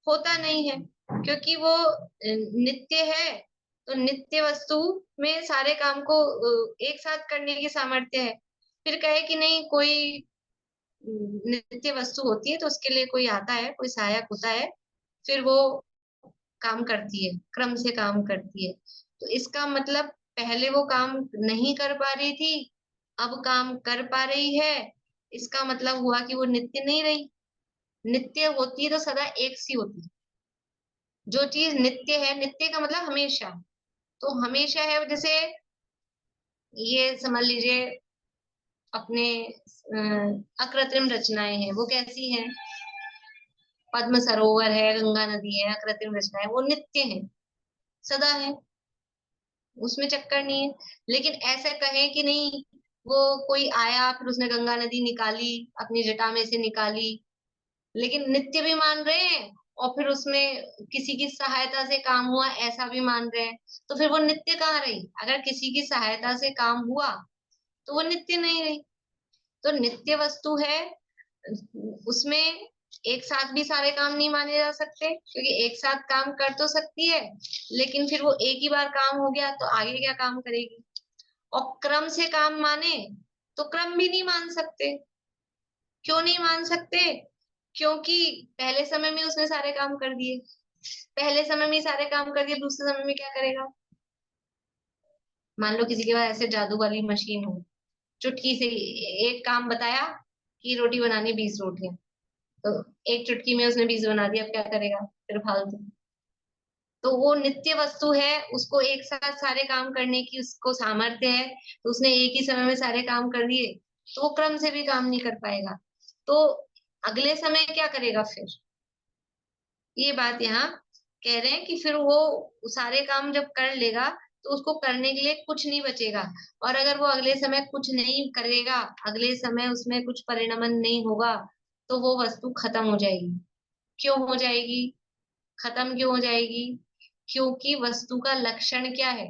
होता नहीं है, क्योंकि वो नित्य है। तो नित्य वस्तु में सारे काम को एक साथ करने की सामर्थ्य है। फिर कहे कि नहीं, कोई नित्य वस्तु होती है तो उसके लिए कोई आता है, कोई सहायक होता है, फिर वो काम करती है, क्रम से काम करती है। तो इसका मतलब पहले वो काम नहीं कर पा रही थी, अब काम कर पा रही है। इसका मतलब हुआ कि वो नित्य नहीं रही। नित्य होती है तो सदा एक सी होती है। जो चीज नित्य है, नित्य का मतलब हमेशा, तो हमेशा है। जैसे ये समझ लीजिए, अपने अकृत्रिम रचनाएं हैं, वो कैसी हैं? पद्म सरोवर है, गंगा नदी है, अकृत्रिम रचनाएं, वो नित्य है, सदा है, उसमें चक्कर नहीं है। लेकिन ऐसे कहें कि नहीं, वो कोई आया, फिर उसने गंगा नदी निकाली, अपनी जटा में से निकाली, लेकिन नित्य भी मान रहे हैं, और फिर उसमें किसी की सहायता से काम हुआ ऐसा भी मान रहे हैं, तो फिर वो नित्य कहाँ रही? अगर किसी की सहायता से काम हुआ तो वो नित्य नहीं रही। तो नित्य वस्तु है, उसमें एक साथ भी सारे काम नहीं माने जा सकते, क्योंकि एक साथ काम कर तो सकती है, लेकिन फिर वो एक ही बार काम हो गया तो आगे क्या काम करेगी? और क्रम से काम माने तो क्रम भी नहीं मान सकते। क्यों नहीं मान सकते? क्योंकि पहले समय में उसने सारे काम कर दिए, पहले समय में ही सारे काम कर दिए, दूसरे समय में क्या करेगा? मान लो किसी के पास ऐसे जादू वाली मशीन हो, चुटकी से एक काम बताया कि रोटी बनानी 20 रोटियां, तो एक चुटकी में उसने 20 बना दिया, अब क्या करेगा? फिर फालतू। तो वो नित्य वस्तु है, उसको एक साथ सारे काम करने की उसको सामर्थ्य है, तो उसने एक ही समय में सारे काम कर दिए, तो वो क्रम से भी काम नहीं कर पाएगा। तो अगले समय क्या करेगा फिर? ये बात यहाँ कह रहे हैं कि फिर वो सारे काम जब कर लेगा तो उसको करने के लिए कुछ नहीं बचेगा। और अगर वो अगले समय कुछ नहीं करेगा, अगले समय उसमें कुछ परिणमन नहीं होगा, तो वो वस्तु खत्म हो जाएगी। क्यों हो जाएगी? खत्म क्यों हो जाएगी? क्योंकि वस्तु का लक्षण क्या है?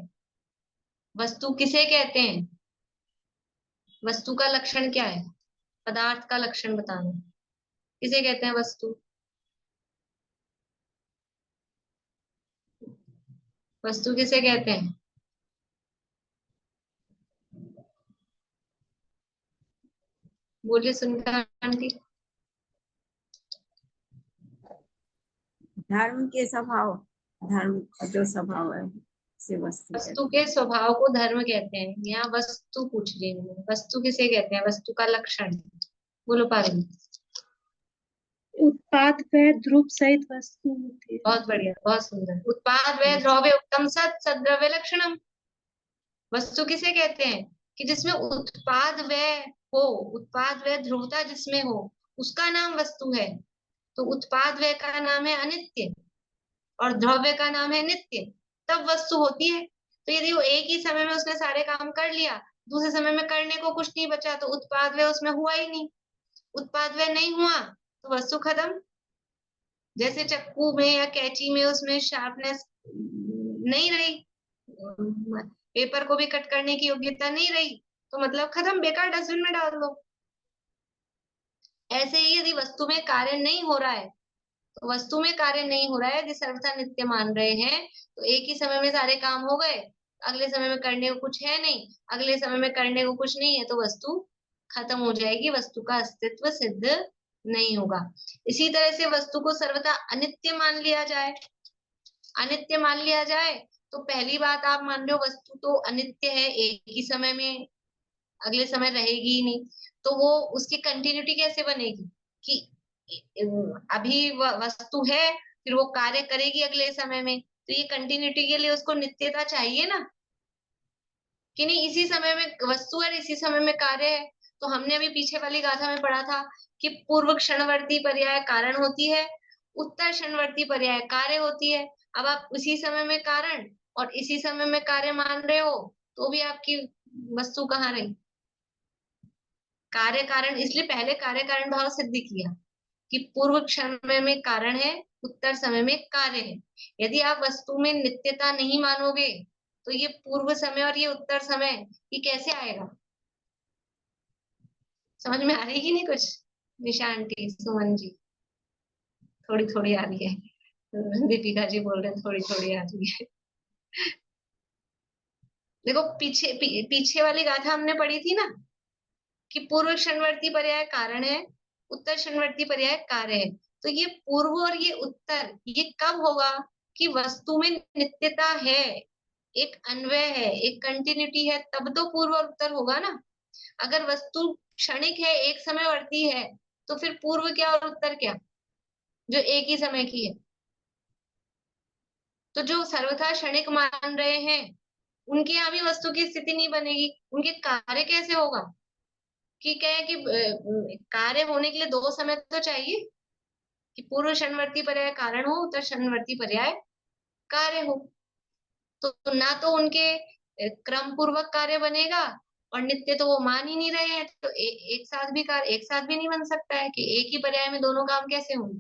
वस्तु किसे कहते हैं? वस्तु का लक्षण क्या है? पदार्थ का लक्षण बताना, किसे कहते हैं वस्तु? वस्तु किसे कहते हैं? बोलिए सुनीता आंटी। धर्म के स्वभाव, धर्म का जो स्वभाव है से वस्तु कहते वस्तु के स्वभाव को धर्म कहते हैं। यहाँ वस्तु पूछ रही हूँ, वस्तु किसे कहते हैं? वस्तु का लक्षण बोलो पारुल। उत्पाद व ध्रुव सहित वस्तु होती है। बहुत बढ़िया, बहुत सुंदर। उत्पाद व द्रव्य उत्तम सत सद्रव्य लक्षणम। वस्तु किसे कहते हैं? कि जिसमें उत्पाद व हो, उत्पाद व ध्रुवता जिसमें हो, उसका नाम वस्तु है। तो उत्पाद व का नाम है अनित्य, और द्रव्य का नाम है नित्य, तब वस्तु होती है। तो यदि वो एक ही समय में उसने सारे काम कर लिया, दूसरे समय में करने को कुछ नहीं बचा, तो उत्पाद व्यय उसमें हुआ ही नहीं। उत्पाद व्यय नहीं हुआ तो वस्तु खत्म। जैसे चक्कू में या कैंची में उसमें शार्पनेस नहीं रही, पेपर को भी कट करने की योग्यता नहीं रही, तो मतलब खत्म, बेकार, डस्टबिन में डाल दो। ऐसे ही यदि वस्तु में कार्य नहीं हो रहा है, तो वस्तु में कार्य नहीं हो रहा है, यदि सर्वथा नित्य मान रहे हैं, तो एक ही समय में सारे काम हो गए, अगले समय में करने को कुछ है नहीं, अगले समय में करने को कुछ नहीं है, तो वस्तु खत्म हो जाएगी, वस्तु का अस्तित्व सिद्ध नहीं होगा। इसी तरह से वस्तु को सर्वथा अनित्य मान लिया जाए, अनित्य मान लिया जाए, तो पहली बात आप मान रहे हो वस्तु तो अनित्य है, एक ही समय में, अगले समय रहेगी ही नहीं, तो वो उसकी कंटिन्यूटी कैसे बनेगी? कि अभी वस्तु है, फिर वो कार्य करेगी अगले समय में, तो ये कंटिन्यूटी के लिए उसको नित्यता चाहिए ना, कि नहीं इसी समय में वस्तु है, इसी समय में कार्य है। तो हमने अभी पीछे वाली गाथा में पढ़ा था कि पूर्व क्षणवर्ती पर्याय कारण होती है, उत्तर क्षणवर्ती पर्याय कार्य होती है। अब आप उसी समय में कारण और इसी समय में कार्य मान रहे हो, तो भी आपकी वस्तु कहाँ रही? कार्य कारण, इसलिए पहले कार्य कारण भाव सिद्ध किया कि पूर्व क्षण में कारण है, उत्तर समय में कार्य है। यदि आप वस्तु में नित्यता नहीं मानोगे तो ये पूर्व समय और ये उत्तर समय ये कैसे आएगा? समझ में आ रही कि नहीं कुछ? निशा आंटी, सुमन जी, थोड़ी थोड़ी आ रही है। दीपिका जी बोल रहे हैं थोड़ी थोड़ी आ रही है। देखो पीछे वाली गाथा हमने पढ़ी थी ना कि पूर्व क्षणवर्ती पर्याय कारण है, उत्तर क्षणवर्ती पर्याय कार्य है। तो ये पूर्व और ये उत्तर ये कब होगा? कि वस्तु में नित्यता है, एक अन्वय है, एक कंटिन्यूटी है, तब तो पूर्व और उत्तर होगा ना। अगर वस्तु क्षणिक है, एक समयवर्ती है, तो फिर पूर्व क्या और उत्तर क्या, जो एक ही समय की है? तो जो सर्वथा क्षणिक मान रहे हैं उनके यहाँ भी वस्तु की स्थिति नहीं बनेगी। उनके कार्य कैसे होगा? कि क्या है कि कार्य होने के लिए दो समय तो चाहिए, कि पूर्व क्षणवर्ती पर्याय कारण हो, उत्तर क्षणवर्ती पर्याय कार्य हो। तो ना तो उनके क्रम पूर्वक कार्य बनेगा और नित्य तो वो मान ही नहीं रहे हैं, तो एक साथ भी कार्य एक साथ भी नहीं बन सकता है कि एक ही पर्याय में दोनों काम कैसे होंगे।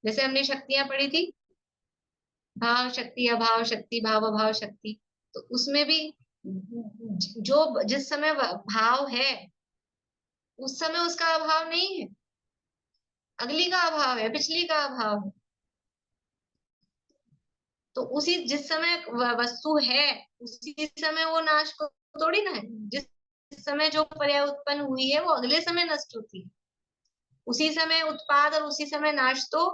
जैसे हमने शक्तियां पढ़ी थी, भाव शक्ति, अभाव शक्ति, भाव अभाव शक्ति, तो उसमें भी जो जिस समय भाव है उस समय उसका अभाव नहीं है, अगली का अभाव है, पिछली का अभाव है। तो उसी जिस समय वस्तु है उसी समय वो नाश को थोड़ी ना है। जिस समय जो पर्याय उत्पन्न हुई है वो अगले समय नष्ट होती है। उसी समय उत्पाद और उसी समय नाश तो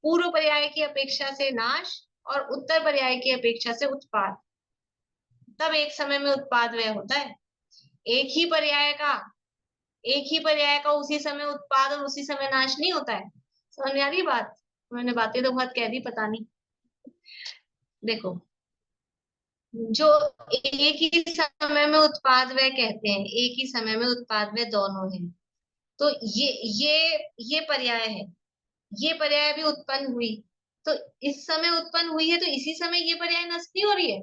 पूर्व पर्याय की अपेक्षा से नाश और उत्तर पर्याय की अपेक्षा से उत्पाद, तब एक समय में उत्पाद व्यय होता है। एक ही पर्याय का उसी समय उत्पाद और उसी समय नाश नहीं होता है। समझ में आ रही बात? मैंने बातें तो बहुत कह दी, पता नहीं। देखो, जो एक ही समय में उत्पाद व्यय कहते हैं, एक ही समय में उत्पाद व्यय दोनों है, तो ये पर्याय है, ये पर्याय भी उत्पन्न हुई, तो इस समय उत्पन्न हुई है तो इसी समय ये पर्याय नष्ट नहीं हो रही है,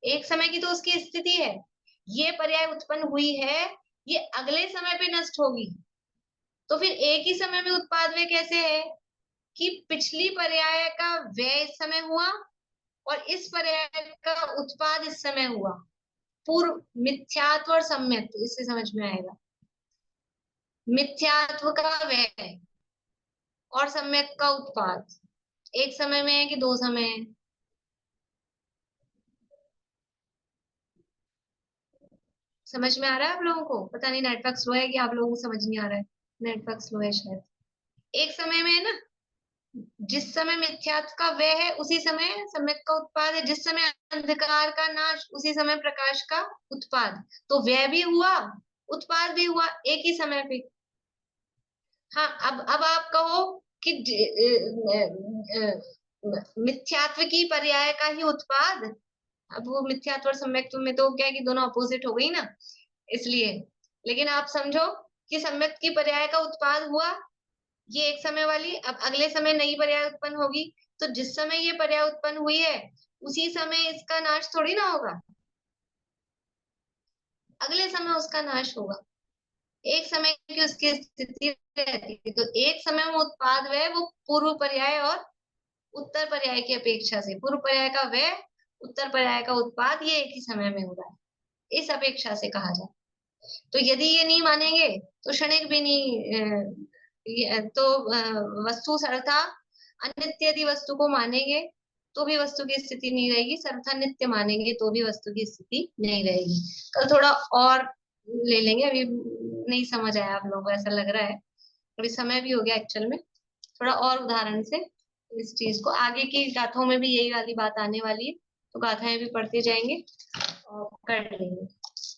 एक समय की तो उसकी स्थिति है। ये पर्याय उत्पन्न हुई है, ये अगले समय पे नष्ट होगी। तो फिर एक ही समय में उत्पाद व्यय कैसे है? कि पिछली पर्याय का व्यय इस समय हुआ और इस पर्याय का उत्पाद इस समय हुआ। पूर्व मिथ्यात्व और सम्यक्त्व, इससे समझ में आएगा। मिथ्यात्व का व्यय और सम्यक का उत्पाद एक समय में है कि दो समय है? समझ में आ रहा है आप लोगों को? पता नहीं नेटवर्क स्लो है कि आप लोगों को समझ नहीं आ रहा है। नेटवर्क स्लो है शायद। एक समय में है ना, जिस समय मिथ्यात्व का व्यय है उसी समय सम्यक का उत्पाद है। जिस समय अंधकार का नाश उसी समय प्रकाश का उत्पाद। तो व्यय भी हुआ, उत्पाद भी हुआ एक ही समय पे। हाँ, अब आप कहो कि मिथ्यात्व की पर्याय का ही उत्पाद, अब वो मिथ्यात्व और सम्यक्त्व में तो क्या है कि दोनों अपोजिट हो गई ना, इसलिए। लेकिन आप समझो कि सम्यक की पर्याय का उत्पाद हुआ, ये एक समय वाली, अब अगले समय नई पर्याय उत्पन्न होगी, तो जिस समय ये पर्याय उत्पन्न हुई है उसी समय इसका नाश थोड़ी ना होगा, अगले समय उसका नाश होगा। एक समय की उसकी स्थिति रहती है। तो एक समय में उत्पाद व्यय वो पूर्व पर्याय और उत्तर पर्याय की अपेक्षा से, पूर्व पर्याय का व्यय, उत्तर पर्याय का उत्पाद, ये एक ही समय में हो रहा है, इस अपेक्षा से कहा जाए। तो यदि ये नहीं मानेंगे तो क्षणिक भी नहीं, तो वस्तु सर्वथा अनित्य यदि वस्तु को मानेंगे तो भी वस्तु की स्थिति नहीं रहेगी, सर्वथा नित्य मानेंगे तो भी वस्तु की स्थिति नहीं रहेगी। कल थोड़ा और ले लेंगे, अभी नहीं समझ आया आप लोगों को, ऐसा लग रहा है अभी समय भी हो गया एक्चुअल में। थोड़ा और उदाहरण से इस चीज को, आगे की गाथाओं में भी यही वाली बात आने वाली है, तो गाथाएं भी पढ़ते जाएंगे और कर लेंगे।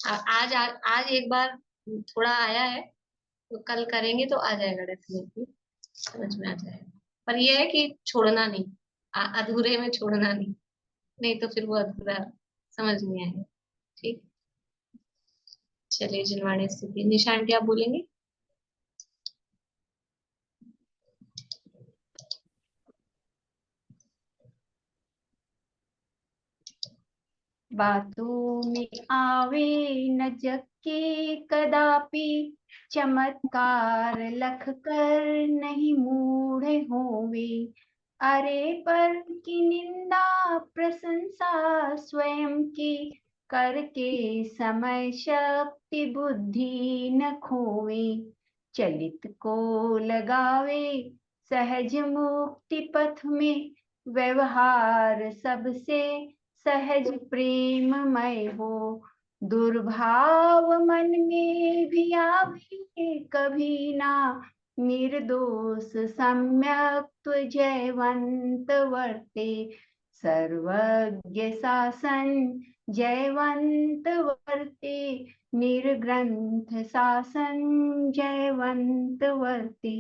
आज एक बार थोड़ा आया है तो कल करेंगे तो आ जाएगा, डेफिनेटली समझ में आ जाएगा। पर यह है कि छोड़ना नहीं, अधूरे में छोड़ना नहीं, नहीं तो फिर वो अधूरा समझ नहीं आएगा। ठीक, चलिए जिनवाणी स्थिति। निशा आंटी आप बोलेंगे? बातों में आवे न जग के कदापि, चमत्कार लख कर नहीं मूढ़ होवे। अरे पर की निंदा प्रशंसा स्वयं की, करके समय शक्ति बुद्धि न खोवे। चलित को लगावे सहज मुक्ति पथ में, व्यवहार सबसे सहज प्रेममय हो। दुर्भाव मन में भी आवे कभी ना, निर्दोष सम्यक जयवंत वर्ते। सर्वज्ञ शासन जयवंत वर्ते, निर्ग्रंथ शासन जयवंत वर्ते।